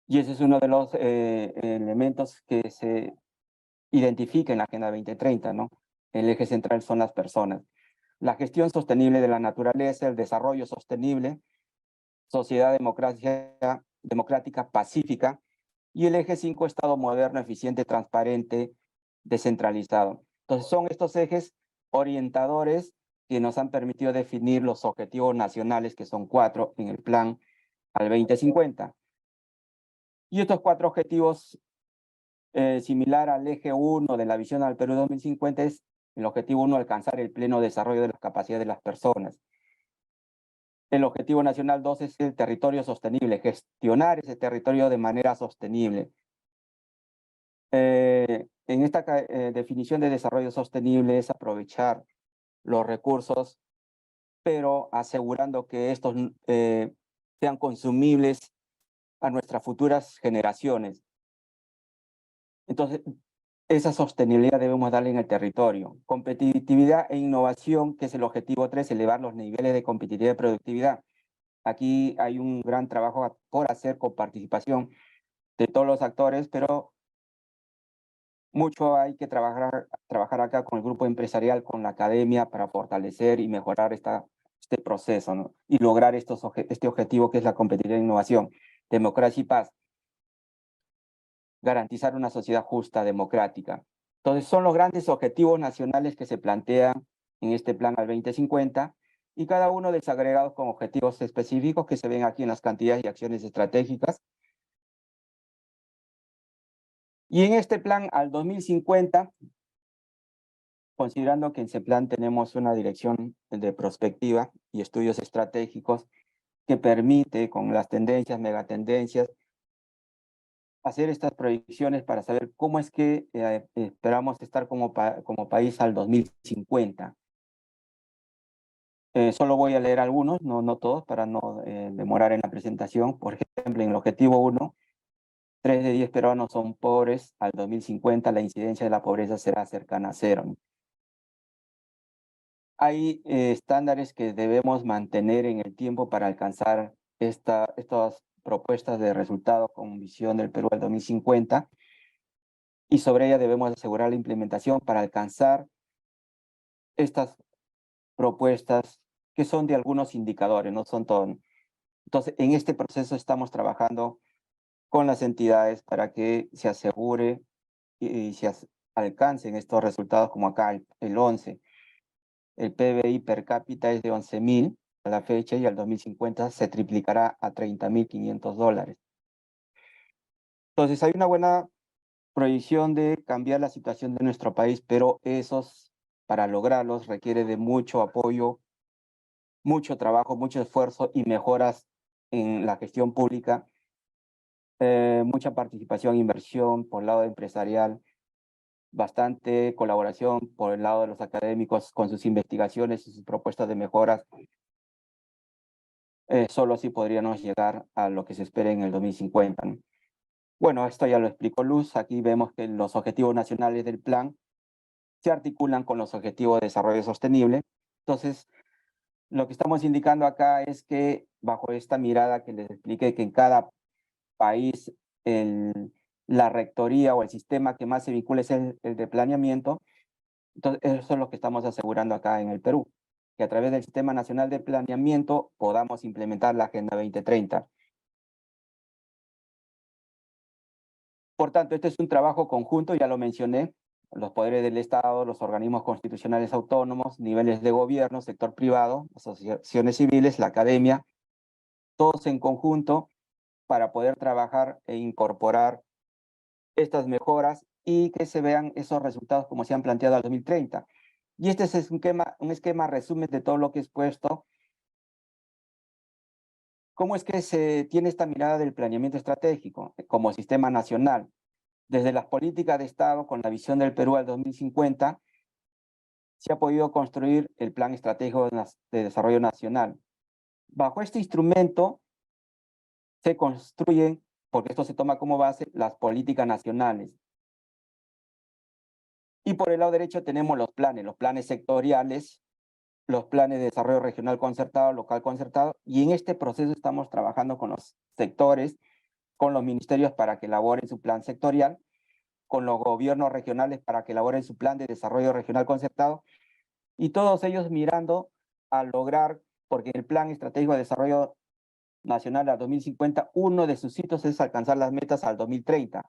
Y ese es uno de los elementos que se identifica en la Agenda 2030, ¿no? El eje central son las personas. La gestión sostenible de la naturaleza, el desarrollo sostenible, sociedad democrática, pacífica, y el eje 5, Estado moderno, eficiente, transparente, descentralizado. Entonces son estos ejes orientadores que nos han permitido definir los objetivos nacionales, que son 4 en el plan al 2050. Y estos 4 objetivos, similar al eje 1 de la visión al Perú 2050, es el objetivo 1, alcanzar el pleno desarrollo de las capacidades de las personas. El objetivo nacional 2 es el territorio sostenible, gestionar ese territorio de manera sostenible. En esta definición de desarrollo sostenible es aprovechar los recursos, pero asegurando que estos sean consumibles a nuestras futuras generaciones. Entonces, esa sostenibilidad debemos darle en el territorio. Competitividad e innovación, que es el objetivo 3, elevar los niveles de competitividad y productividad. Aquí hay un gran trabajo por hacer con participación de todos los actores, pero mucho hay que trabajar acá con el grupo empresarial, con la academia, para fortalecer y mejorar este proceso, ¿no? Y lograr este objetivo que es la competitividad e innovación, democracia y paz. Garantizar una sociedad justa, democrática. Entonces son los grandes objetivos nacionales que se plantean en este plan al 2050, y cada uno desagregados con objetivos específicos que se ven aquí en las cantidades y acciones estratégicas. Y en este plan al 2050, considerando que en ese plan tenemos una dirección de prospectiva y estudios estratégicos que permite, con las tendencias, megatendencias, hacer estas proyecciones para saber cómo es que esperamos estar como país al 2050. Solo voy a leer algunos, no todos, para no demorar en la presentación. Por ejemplo, en el objetivo 1, 3 de 10 peruanos son pobres. Al 2050 la incidencia de la pobreza será cercana a 0, ¿no? Hay estándares que debemos mantener en el tiempo para alcanzar estas propuestas de resultado con visión del Perú al 2050, y sobre ella debemos asegurar la implementación para alcanzar estas propuestas que son de algunos indicadores, no son todos. Entonces, en este proceso estamos trabajando con las entidades para que se asegure y se alcancen estos resultados, como acá el 11. El PBI per cápita es de 11.000 a la fecha, y al 2050 se triplicará a $30.500. Entonces hay una buena proyección de cambiar la situación de nuestro país, pero para lograrlos requiere de mucho apoyo, mucho trabajo, mucho esfuerzo y mejoras en la gestión pública, mucha participación, inversión por el lado empresarial, bastante colaboración por el lado de los académicos con sus investigaciones y sus propuestas de mejoras. Solo así podríamos llegar a lo que se espera en el 2050, ¿no? Bueno, esto ya lo explicó Luz. Aquí vemos que los objetivos nacionales del plan se articulan con los objetivos de desarrollo sostenible. Entonces, lo que estamos indicando acá es que bajo esta mirada que les expliqué, que en cada país la rectoría o el sistema que más se vincula es el de planeamiento. Entonces, eso es lo que estamos asegurando acá en el Perú, que a través del Sistema Nacional de Planeamiento podamos implementar la Agenda 2030. Por tanto, este es un trabajo conjunto, ya lo mencioné, los poderes del Estado, los organismos constitucionales autónomos, niveles de gobierno, sector privado, asociaciones civiles, la academia, todos en conjunto para poder trabajar e incorporar estas mejoras y que se vean esos resultados como se han planteado al 2030. Y este es un esquema resumen de todo lo que he expuesto. ¿Cómo es que se tiene esta mirada del planeamiento estratégico como sistema nacional? Desde las políticas de Estado, con la visión del Perú al 2050, se ha podido construir el Plan Estratégico de Desarrollo Nacional. Bajo este instrumento se construyen, porque esto se toma como base, las políticas nacionales. Y por el lado derecho tenemos los planes sectoriales, los planes de desarrollo regional concertado, local concertado, y en este proceso estamos trabajando con los sectores, con los ministerios para que elaboren su plan sectorial, con los gobiernos regionales para que elaboren su plan de desarrollo regional concertado, y todos ellos mirando a lograr, porque el Plan Estratégico de Desarrollo Nacional a 2050, uno de sus hitos es alcanzar las metas al 2030,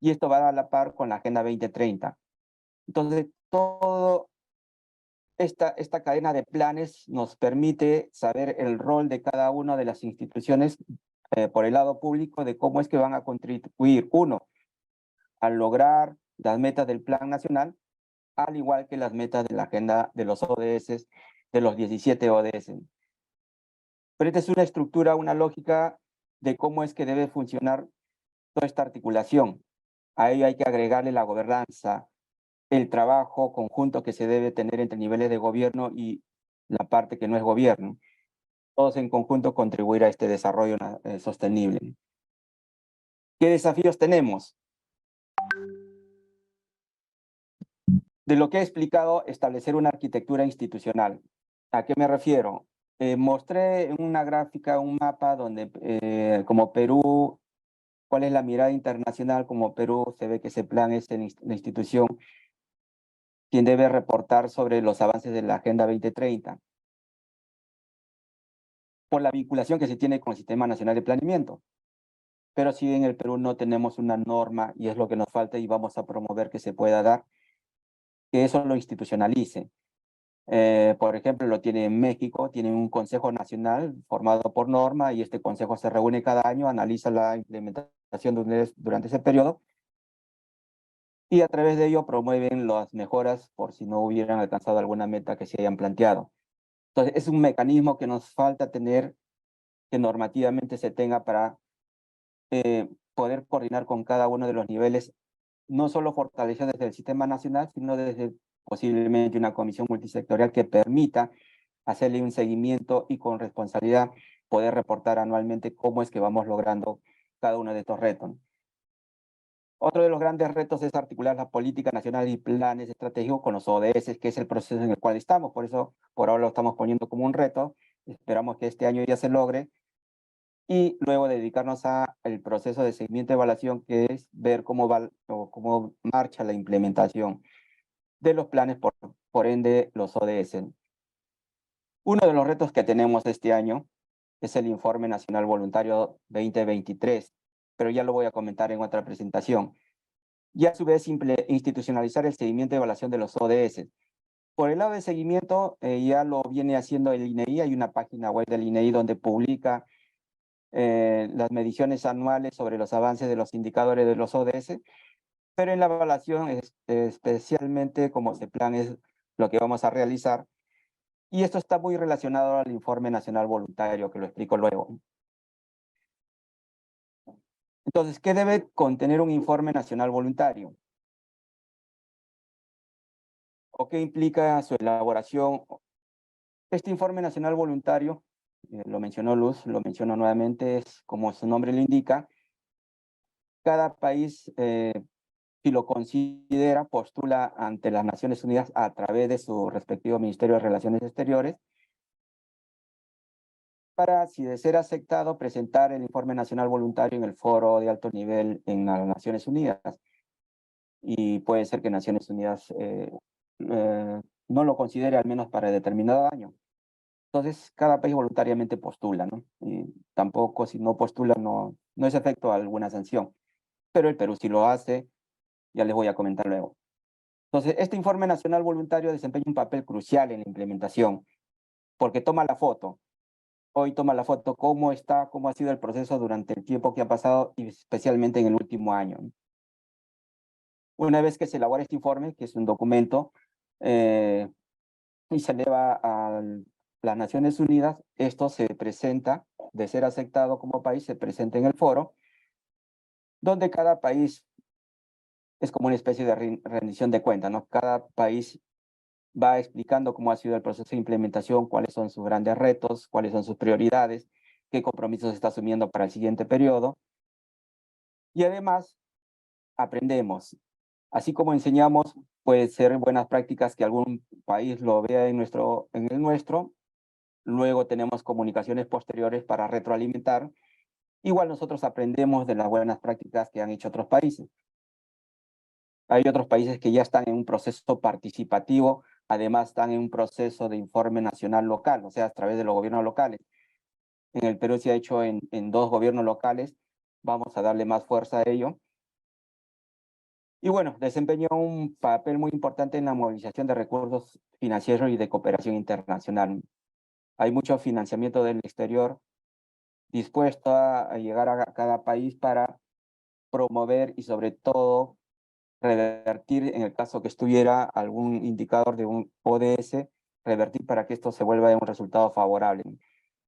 y esto va a la par con la Agenda 2030. Entonces, toda esta cadena de planes nos permite saber el rol de cada una de las instituciones por el lado público de cómo es que van a contribuir, uno, al lograr las metas del Plan Nacional, al igual que las metas de la agenda de los ODS, de los 17 ODS. Pero esta es una estructura, una lógica de cómo es que debe funcionar toda esta articulación. A ello hay que agregarle la gobernanza, el trabajo conjunto que se debe tener entre niveles de gobierno y la parte que no es gobierno. Todos en conjunto contribuir a este desarrollo sostenible. ¿Qué desafíos tenemos? De lo que he explicado, establecer una arquitectura institucional. ¿A qué me refiero? Mostré en una gráfica un mapa donde como Perú, cuál es la mirada internacional, como Perú se ve que ese plan es la institución quien debe reportar sobre los avances de la Agenda 2030 por la vinculación que se tiene con el Sistema Nacional de Planeamiento. Pero si en el Perú no tenemos una norma y es lo que nos falta y vamos a promover que se pueda dar, que eso lo institucionalice. Por ejemplo, lo tiene en México, tiene un Consejo Nacional formado por norma y este consejo se reúne cada año, analiza la implementación durante ese periodo y a través de ello promueven las mejoras por si no hubieran alcanzado alguna meta que se hayan planteado. Entonces, es un mecanismo que nos falta tener, que normativamente se tenga para poder coordinar con cada uno de los niveles, no solo fortalecer desde el sistema nacional, sino desde posiblemente una comisión multisectorial que permita hacerle un seguimiento y con responsabilidad poder reportar anualmente cómo es que vamos logrando cada uno de estos retos. Otro de los grandes retos es articular la política nacional y planes estratégicos con los ODS, que es el proceso en el cual estamos. Por eso, por ahora lo estamos poniendo como un reto. Esperamos que este año ya se logre. Y luego dedicarnos al proceso de seguimiento y evaluación, que es ver cómo va o cómo marcha la implementación de los planes, por ende los ODS. Uno de los retos que tenemos este año es el Informe Nacional Voluntario 2023, pero ya lo voy a comentar en otra presentación. Y a su vez institucionalizar el seguimiento y evaluación de los ODS. Por el lado de seguimiento, ya lo viene haciendo el INEI, hay una página web del INEI donde publica las mediciones anuales sobre los avances de los indicadores de los ODS, pero en la evaluación, especialmente como este plan es lo que vamos a realizar, y esto está muy relacionado al Informe Nacional Voluntario, que lo explico luego. Entonces, ¿qué debe contener un Informe Nacional Voluntario? ¿O qué implica su elaboración? Este Informe Nacional Voluntario, lo mencionó Luz, lo menciono nuevamente, es como su nombre lo indica, cada país, si lo considera, postula ante las Naciones Unidas a través de su respectivo Ministerio de Relaciones Exteriores para, si de ser aceptado, presentar el informe nacional voluntario en el foro de alto nivel en las Naciones Unidas. Y puede ser que Naciones Unidas no lo considere, al menos para determinado año. Entonces, cada país voluntariamente postula, ¿no? Y tampoco, si no postula, no es efecto a alguna sanción. Pero el Perú sí lo hace, ya les voy a comentar luego. Entonces, este informe nacional voluntario desempeña un papel crucial en la implementación, porque toma la foto. Hoy toma la foto cómo está, cómo ha sido el proceso durante el tiempo que ha pasado, y especialmente en el último año. Una vez que se elabora este informe, que es un documento, y se eleva a las Naciones Unidas, esto se presenta, de ser aceptado como país, se presenta en el foro, donde cada país es como una especie de rendición de cuentas, ¿no? Cada país va explicando cómo ha sido el proceso de implementación, cuáles son sus grandes retos, cuáles son sus prioridades, qué compromisos está asumiendo para el siguiente periodo. Y además, aprendemos. Así como enseñamos, puede ser buenas prácticas que algún país lo vea en el nuestro. Luego tenemos comunicaciones posteriores para retroalimentar. Igual nosotros aprendemos de las buenas prácticas que han hecho otros países. Hay otros países que ya están en un proceso participativo, además están en un proceso de informe nacional local, o sea, a través de los gobiernos locales. En el Perú se ha hecho en 2 gobiernos locales, vamos a darle más fuerza a ello. Y bueno, desempeñó un papel muy importante en la movilización de recursos financieros y de cooperación internacional. Hay mucho financiamiento del exterior dispuesto a llegar a cada país para promover y sobre todo revertir, en el caso que estuviera algún indicador de un ODS, revertir para que esto se vuelva un resultado favorable.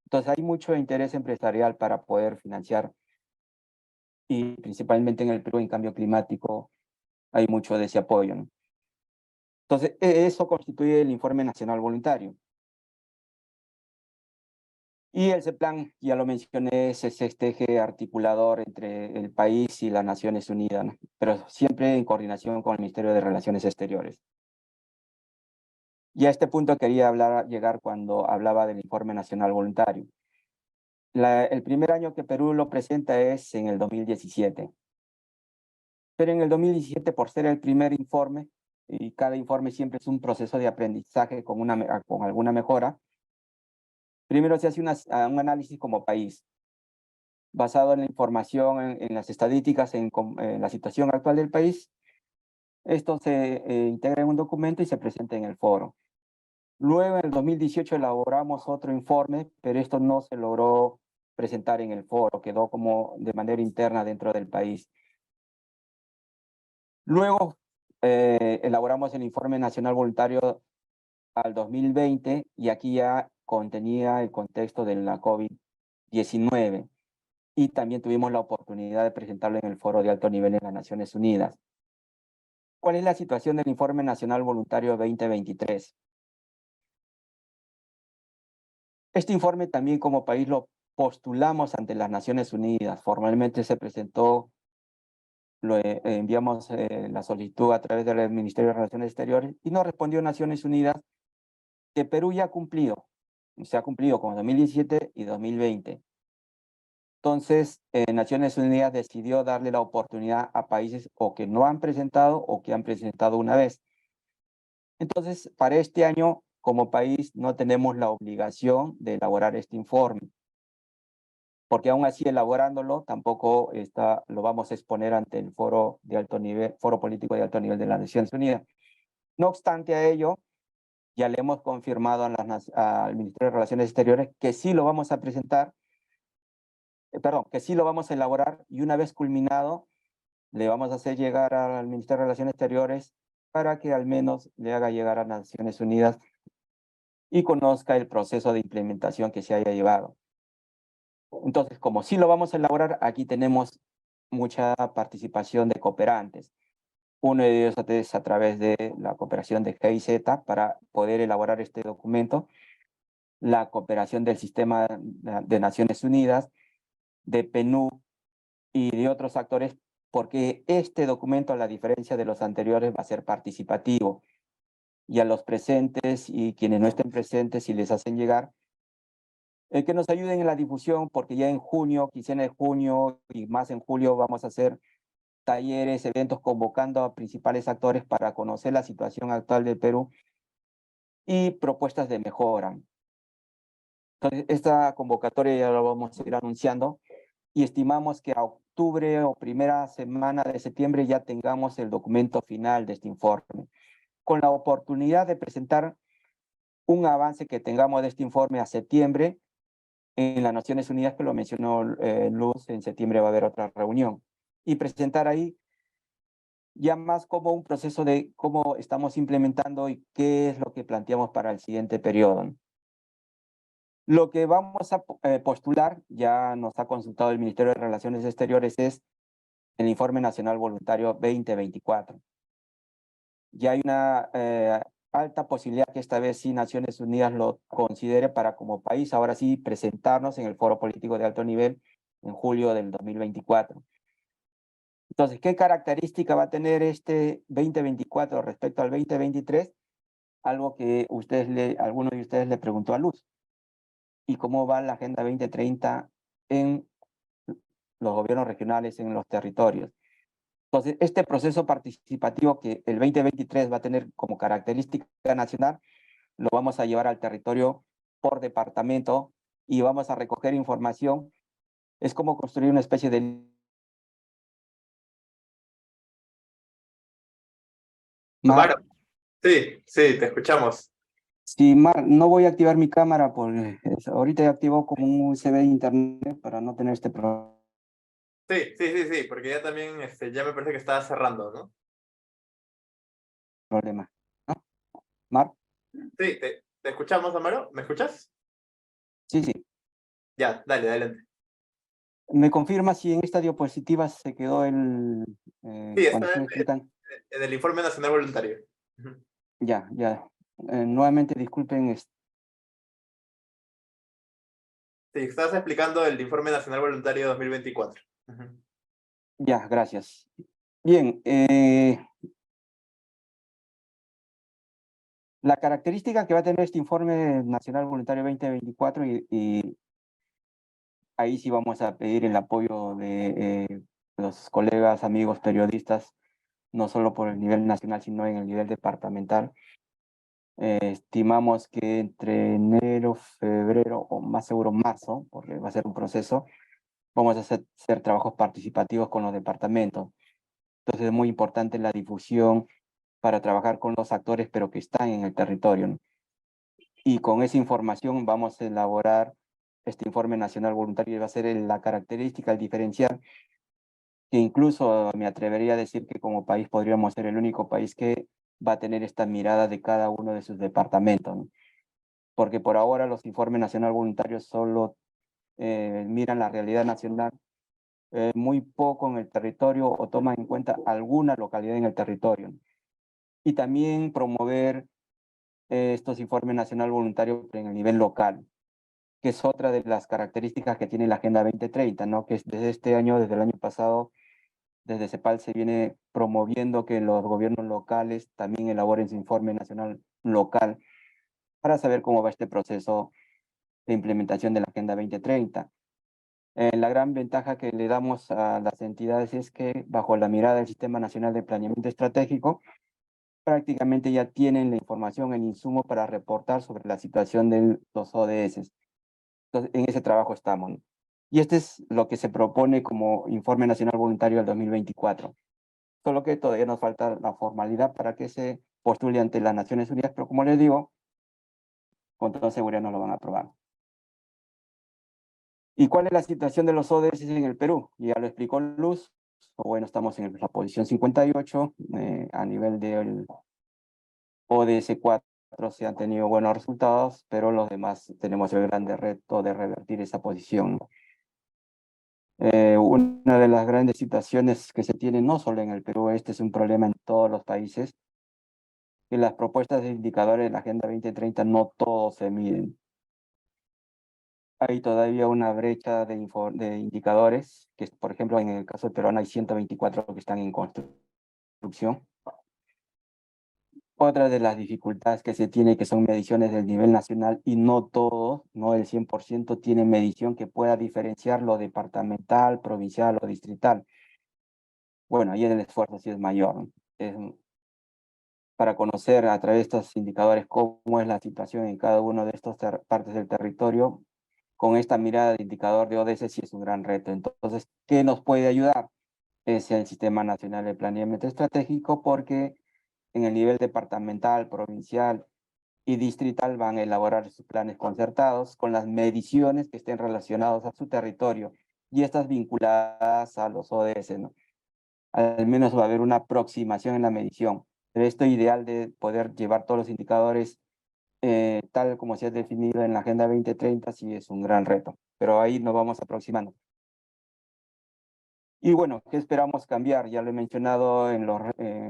Entonces hay mucho interés empresarial para poder financiar, y principalmente en el Perú, en cambio climático, hay mucho de ese apoyo, ¿no? Entonces, eso constituye el informe nacional voluntario. Y el CEPLAN, ya lo mencioné, es este eje articulador entre el país y las Naciones Unidas, ¿no? Pero siempre en coordinación con el Ministerio de Relaciones Exteriores. Y a este punto quería llegar cuando hablaba del informe nacional voluntario. El primer año que Perú lo presenta es en el 2017. Pero en el 2017, por ser el primer informe, y cada informe siempre es un proceso de aprendizaje con alguna mejora, primero se hace un análisis como país, basado en la información, en las estadísticas, en la situación actual del país. Esto se integra en un documento y se presenta en el foro. Luego, en el 2018, elaboramos otro informe, pero esto no se logró presentar en el foro, quedó como de manera interna dentro del país. Luego, elaboramos el informe nacional voluntario al 2020, y aquí ya contenía el contexto de la COVID-19. Y también tuvimos la oportunidad de presentarlo en el foro de alto nivel en las Naciones Unidas. ¿Cuál es la situación del Informe Nacional Voluntario 2023? Este informe también como país lo postulamos ante las Naciones Unidas. Formalmente se presentó, enviamos la solicitud a través del Ministerio de Relaciones Exteriores y nos respondió Naciones Unidas que Perú ya ha cumplido. Se ha cumplido con 2017 y 2020. Entonces, Naciones Unidas decidió darle la oportunidad a países o que no han presentado o que han presentado una vez. Entonces, para este año, como país, no tenemos la obligación de elaborar este informe, porque aún así elaborándolo, tampoco lo vamos a exponer ante el foro de alto nivel, foro político de alto nivel de las Naciones Unidas. No obstante a ello, ya le hemos confirmado al Ministerio de Relaciones Exteriores que sí lo vamos a presentar, que sí lo vamos a elaborar, y una vez culminado, le vamos a hacer llegar al Ministerio de Relaciones Exteriores para que al menos le haga llegar a Naciones Unidas y conozca el proceso de implementación que se haya llevado. Entonces, como sí lo vamos a elaborar, aquí tenemos mucha participación de cooperantes. Uno de ellos es a través de la cooperación de GIZ para poder elaborar este documento, la cooperación del Sistema de Naciones Unidas, de PNUD y de otros actores porque este documento, a la diferencia de los anteriores, va a ser participativo. Y a los presentes y quienes no estén presentes, si les hacen llegar, que nos ayuden en la difusión, porque ya en junio, quincena de junio y más en julio, vamos a hacer talleres, eventos, convocando a principales actores para conocer la situación actual del Perú y propuestas de mejora. Entonces, esta convocatoria ya la vamos a ir anunciando y estimamos que a octubre o primera semana de septiembre ya tengamos el documento final de este informe, con la oportunidad de presentar un avance que tengamos de este informe a septiembre en las Naciones Unidas, que lo mencionó Luz. En septiembre va a haber otra reunión, y presentar ahí ya más como un proceso de cómo estamos implementando y qué es lo que planteamos para el siguiente periodo. Lo que vamos a postular, ya nos ha consultado el Ministerio de Relaciones Exteriores, es el Informe Nacional Voluntario 2024. Ya hay una alta posibilidad que esta vez sí Naciones Unidas lo considere para, como país, ahora sí presentarnos en el Foro Político de Alto Nivel en julio del 2024. Entonces, ¿qué característica va a tener este 2024 respecto al 2023? Algo que alguno de ustedes le preguntó a Luz. ¿Y cómo va la Agenda 2030 en los gobiernos regionales, en los territorios? Entonces, este proceso participativo que el 2023 va a tener como característica nacional, lo vamos a llevar al territorio por departamento y vamos a recoger información. Es como construir una especie de... Amaro, sí, sí, te escuchamos. Sí, Mar, no voy a activar mi cámara porque ahorita ya activó como un USB de internet para no tener este Sí, porque ya también ya me parece que estaba cerrando, ¿no? problema. ¿No? Mar, Sí, te escuchamos, Amaro. ¿Me escuchas? sí, sí. Ya, dale, adelante. ¿Me confirma si en esta diapositiva se quedó Sí, cuando está estoy explicando? en el Informe Nacional Voluntario. Ujú. Ya, ya. Nuevamente disculpen. Sí, estabas explicando el Informe Nacional Voluntario 2024. Ujú. Ya, gracias. Bien, la característica que va a tener este Informe Nacional Voluntario 2024, y ahí sí vamos a pedir el apoyo de los colegas, amigos, periodistas, no solo por el nivel nacional, sino en el nivel departamental. Estimamos que entre enero, febrero o más seguro marzo, porque va a ser un proceso, vamos a hacer trabajos participativos con los departamentos. Entonces es muy importante la difusión para trabajar con los actores, pero que están en el territorio, ¿no? Y con esa información vamos a elaborar este Informe Nacional Voluntario, y va a ser la característica, el diferencial, que incluso me atrevería a decir que como país podríamos ser el único país que va a tener esta mirada de cada uno de sus departamentos, ¿no? Porque por ahora los informes nacional voluntarios solo miran la realidad nacional, muy poco en el territorio, o toman en cuenta alguna localidad en el territorio, ¿no? Y también promover estos informes nacional voluntarios en el nivel local, que es otra de las características que tiene la Agenda 2030, ¿no? Que desde este año, desde el año pasado, desde CEPAL se viene promoviendo que los gobiernos locales también elaboren su informe nacional local para saber cómo va este proceso de implementación de la Agenda 2030. La gran ventaja que le damos a las entidades es que, bajo la mirada del Sistema Nacional de Planeamiento Estratégico, prácticamente ya tienen la información, el insumo para reportar sobre la situación de los ODS. Entonces, en ese trabajo estamos, ¿no? Y este es lo que se propone como Informe Nacional Voluntario del 2024. Solo que todavía nos falta la formalidad para que se postule ante las Naciones Unidas, pero como les digo, con toda seguridad no lo van a aprobar. ¿Y cuál es la situación de los ODS en el Perú? Ya lo explicó Luz. Bueno, estamos en la posición 58, a nivel del ODS 4 se han tenido buenos resultados, pero los demás tenemos el grande reto de revertir esa posición. Una de las grandes situaciones que se tiene no solo en el Perú, este es un problema en todos los países, que las propuestas de indicadores de la Agenda 2030 no todos se miden. hay todavía una brecha de indicadores, que por ejemplo en el caso de Perú hay 124 que están en construcción. Otra de las dificultades que se tiene que son mediciones del nivel nacional y no todos, no el 100% tiene medición que pueda diferenciar lo departamental, provincial o distrital. Bueno, ahí el esfuerzo sí es mayor, ¿no? Es para conocer a través de estos indicadores cómo es la situación en cada uno de estas partes del territorio. Con esta mirada de indicador de ODS sí es un gran reto. Entonces, ¿qué nos puede ayudar? Es el Sistema Nacional de Planeamiento Estratégico, porque en el nivel departamental, provincial y distrital van a elaborar sus planes concertados con las mediciones que estén relacionadas a su territorio y estas vinculadas a los ODS, ¿no? Al menos va a haber una aproximación en la medición. Pero esto ideal de poder llevar todos los indicadores tal como se ha definido en la Agenda 2030 sí es un gran reto, pero ahí nos vamos aproximando. Y bueno, ¿qué esperamos cambiar? Ya lo he mencionado en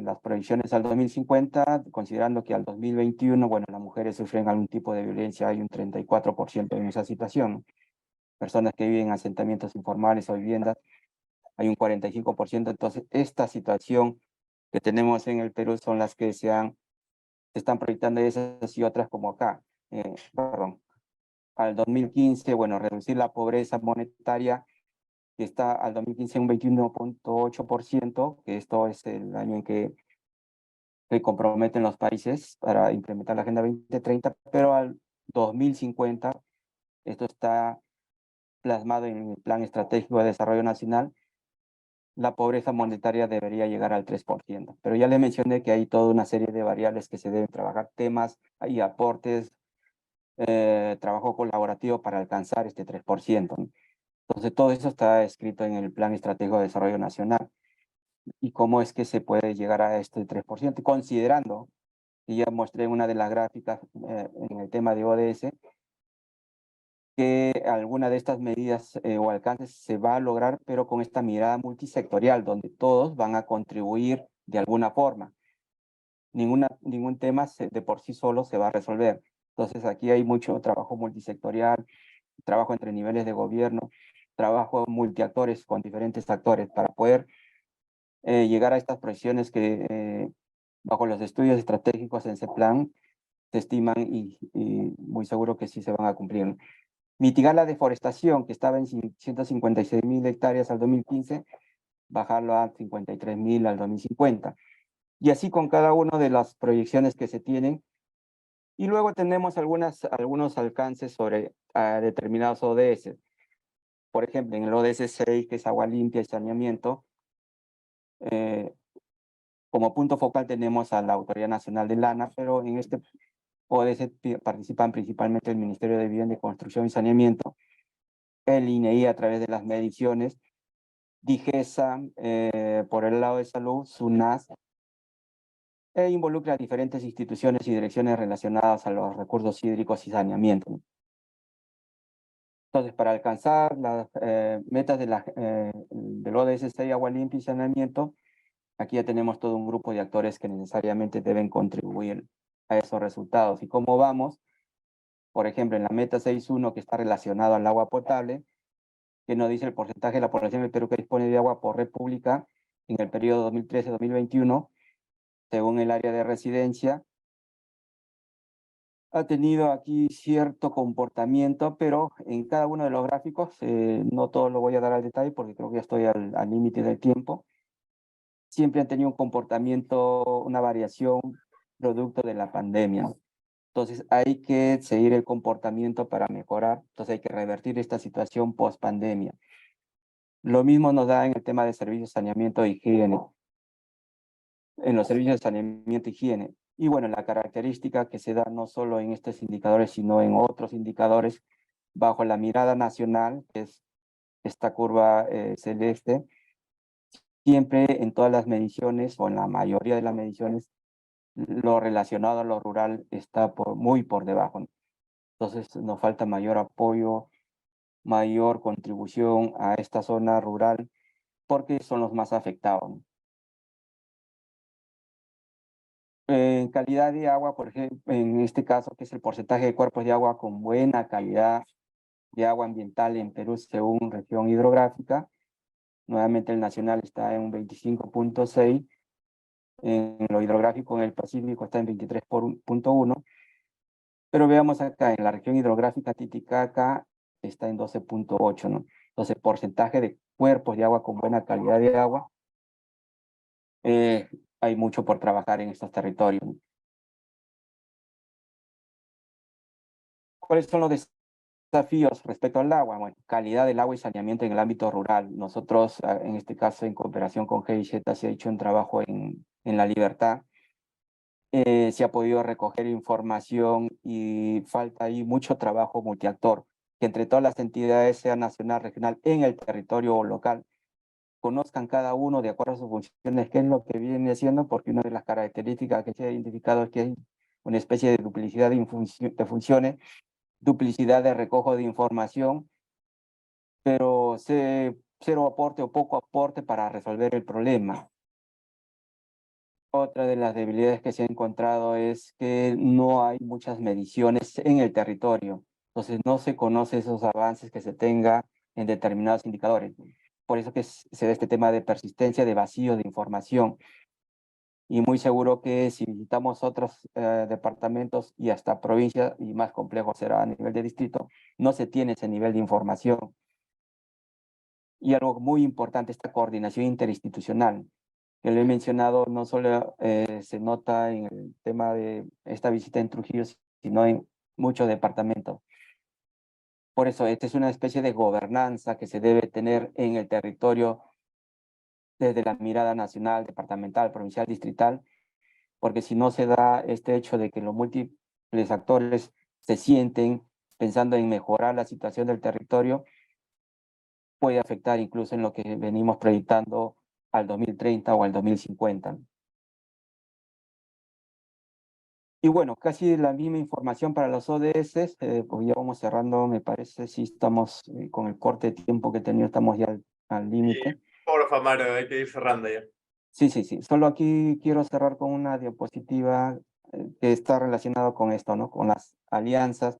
las proyecciones al 2050, considerando que al 2021, bueno, las mujeres sufren algún tipo de violencia, hay un 34% en esa situación. Personas que viven en asentamientos informales o viviendas, hay un 45%. Entonces, esta situación que tenemos en el Perú son las que se están proyectando esas y otras como acá. Perdón. Al 2015, bueno, reducir la pobreza monetaria, que está al 2015 un 21.8%, que esto es el año en que se comprometen los países para implementar la Agenda 2030, pero al 2050, esto está plasmado en el Plan Estratégico de Desarrollo Nacional, la pobreza monetaria debería llegar al 3%. Pero ya le mencioné que hay toda una serie de variables que se deben trabajar, temas y aportes, trabajo colaborativo para alcanzar este 3%, ¿no? Entonces, todo eso está escrito en el Plan Estratégico de Desarrollo Nacional. ¿Y cómo es que se puede llegar a este 3%? Considerando, y ya mostré en una de las gráficas en el tema de ODS, que alguna de estas medidas o alcances se va a lograr, pero con esta mirada multisectorial, donde todos van a contribuir de alguna forma. Ningún tema de por sí solo se va a resolver. Entonces, aquí hay mucho trabajo multisectorial, trabajo entre niveles de gobierno, trabajo multiactores con diferentes actores para poder llegar a estas proyecciones que bajo los estudios estratégicos en ese plan se estiman y muy seguro que sí se van a cumplir, ¿no? Mitigar la deforestación, que estaba en 156.000 hectáreas al 2015, bajarlo a 53.000 al 2050. Y así con cada una de las proyecciones que se tienen. Y luego tenemos algunos alcances sobre determinados ODS. Por ejemplo, en el ODS 6, que es agua limpia y saneamiento, como punto focal tenemos a la Autoridad Nacional del ANA, pero en este ODS participan principalmente el Ministerio de Vivienda y Construcción y Saneamiento, el INEI a través de las mediciones, DIGESA por el lado de salud, SUNAS, e involucra a diferentes instituciones y direcciones relacionadas a los recursos hídricos y saneamiento. Entonces, para alcanzar las metas del ODS 6, agua limpia y saneamiento, aquí ya tenemos todo un grupo de actores que necesariamente deben contribuir a esos resultados. ¿Y cómo vamos? Por ejemplo, en la meta 6.1, que está relacionado al agua potable, que nos dice el porcentaje de la población del Perú que dispone de agua por república en el periodo 2013-2021, según el área de residencia, ha tenido aquí cierto comportamiento, pero en cada uno de los gráficos, no todo lo voy a dar al detalle porque creo que ya estoy al límite del tiempo, siempre han tenido un comportamiento, una variación producto de la pandemia. Entonces hay que seguir el comportamiento para mejorar, entonces hay que revertir esta situación post pandemia. Lo mismo nos da en el tema de servicios de saneamiento e higiene. En los servicios de saneamiento e higiene. Y bueno, la característica que se da no solo en estos indicadores, sino en otros indicadores, bajo la mirada nacional, que es esta curva celeste, siempre en todas las mediciones, o en la mayoría de las mediciones, lo relacionado a lo rural está muy por debajo. Entonces nos falta mayor apoyo, mayor contribución a esta zona rural, porque son los más afectados. En calidad de agua, por ejemplo, en este caso, que es el porcentaje de cuerpos de agua con buena calidad, de agua ambiental en Perú según región hidrográfica. Nuevamente el nacional está en un 25.6, en lo hidrográfico en el Pacífico está en 23.1, pero veamos acá, en la región hidrográfica Titicaca está en 12.8, ¿no? Entonces, porcentaje de cuerpos de agua con buena calidad de agua, hay mucho por trabajar en estos territorios, ¿no? ¿Cuáles son los desafíos respecto al agua? Bueno, calidad del agua y saneamiento en el ámbito rural. Nosotros, en este caso, en cooperación con GIZ, se ha hecho un trabajo en La Libertad. Se ha podido recoger información y falta ahí mucho trabajo multiactor, que entre todas las entidades, sea nacional, regional, en el territorio local, conozcan cada uno de acuerdo a sus funciones qué es lo que viene haciendo, porque una de las características que se ha identificado es que hay una especie de duplicidad de funciones, duplicidad de recojo de información, pero cero aporte o poco aporte para resolver el problema. Otra de las debilidades que se ha encontrado es que no hay muchas mediciones en el territorio, entonces no se conoce esos avances que se tenga en determinados indicadores. Por eso que se da este tema de persistencia, de vacío de información. Y muy seguro que si visitamos otros departamentos y hasta provincias, y más complejo será a nivel de distrito, no se tiene ese nivel de información. Y algo muy importante, esta coordinación interinstitucional, que lo he mencionado, no solo se nota en el tema de esta visita en Trujillo, sino en muchos departamentos. Por eso, esta es una especie de gobernanza que se debe tener en el territorio desde la mirada nacional, departamental, provincial, distrital, porque si no se da este hecho de que los múltiples actores se sienten pensando en mejorar la situación del territorio, puede afectar incluso en lo que venimos proyectando al 2030 o al 2050. Y bueno, casi la misma información para los ODS, pues ya vamos cerrando, me parece, si estamos con el corte de tiempo que he tenido, estamos ya al límite. Porfa, Mario, hay que ir cerrando ya. Sí. Solo aquí quiero cerrar con una diapositiva que está relacionado con esto, ¿no? Con las alianzas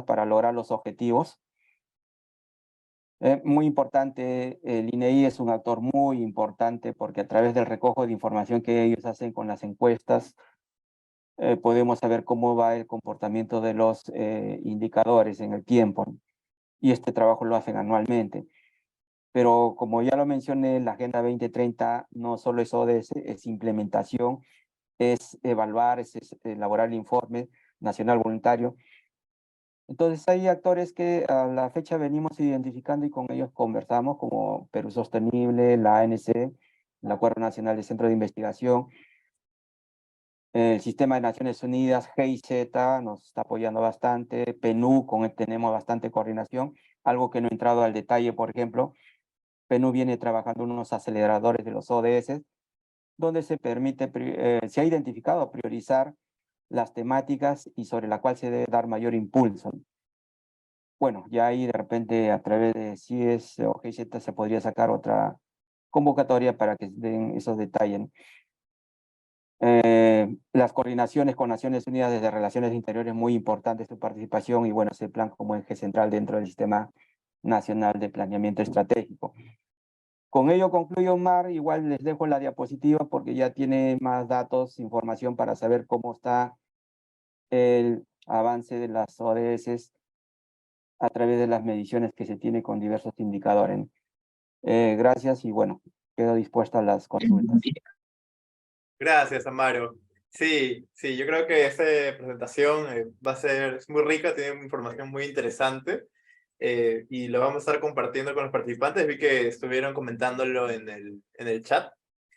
para lograr los objetivos. Muy importante, el INEI es un actor muy importante porque a través del recojo de información que ellos hacen con las encuestas, podemos saber cómo va el comportamiento de los indicadores en el tiempo, ¿no? Y este trabajo lo hacen anualmente. Pero como ya lo mencioné, la Agenda 2030 no solo es ODS, es implementación, es evaluar, es elaborar el informe nacional voluntario. Entonces hay actores que a la fecha venimos identificando y con ellos conversamos, como Perú Sostenible, la ANC, el Acuerdo Nacional de Centro de Investigación, el Sistema de Naciones Unidas, GIZ, nos está apoyando bastante, PNUD, con él tenemos bastante coordinación, algo que no he entrado al detalle, por ejemplo, PNUD viene trabajando unos aceleradores de los ODS, donde se permite, se ha identificado priorizar las temáticas y sobre la cual se debe dar mayor impulso. Bueno, ya ahí de repente a través de CIES o GIZ se podría sacar otra convocatoria para que den esos detalles, ¿no? Las coordinaciones con Naciones Unidas desde Relaciones Interiores, muy importante su participación y bueno, ese plan como eje central dentro del Sistema Nacional de Planeamiento Estratégico. Con ello concluyo, Mar, igual les dejo la diapositiva porque ya tiene más datos, información para saber cómo está el avance de las ODS a través de las mediciones que se tiene con diversos indicadores, ¿no? Gracias y bueno, quedo dispuesto a las consultas. Gracias, Amaro. Sí, yo creo que esta presentación va a ser muy rica, tiene información muy interesante y lo vamos a estar compartiendo con los participantes. Vi que estuvieron comentándolo en el chat.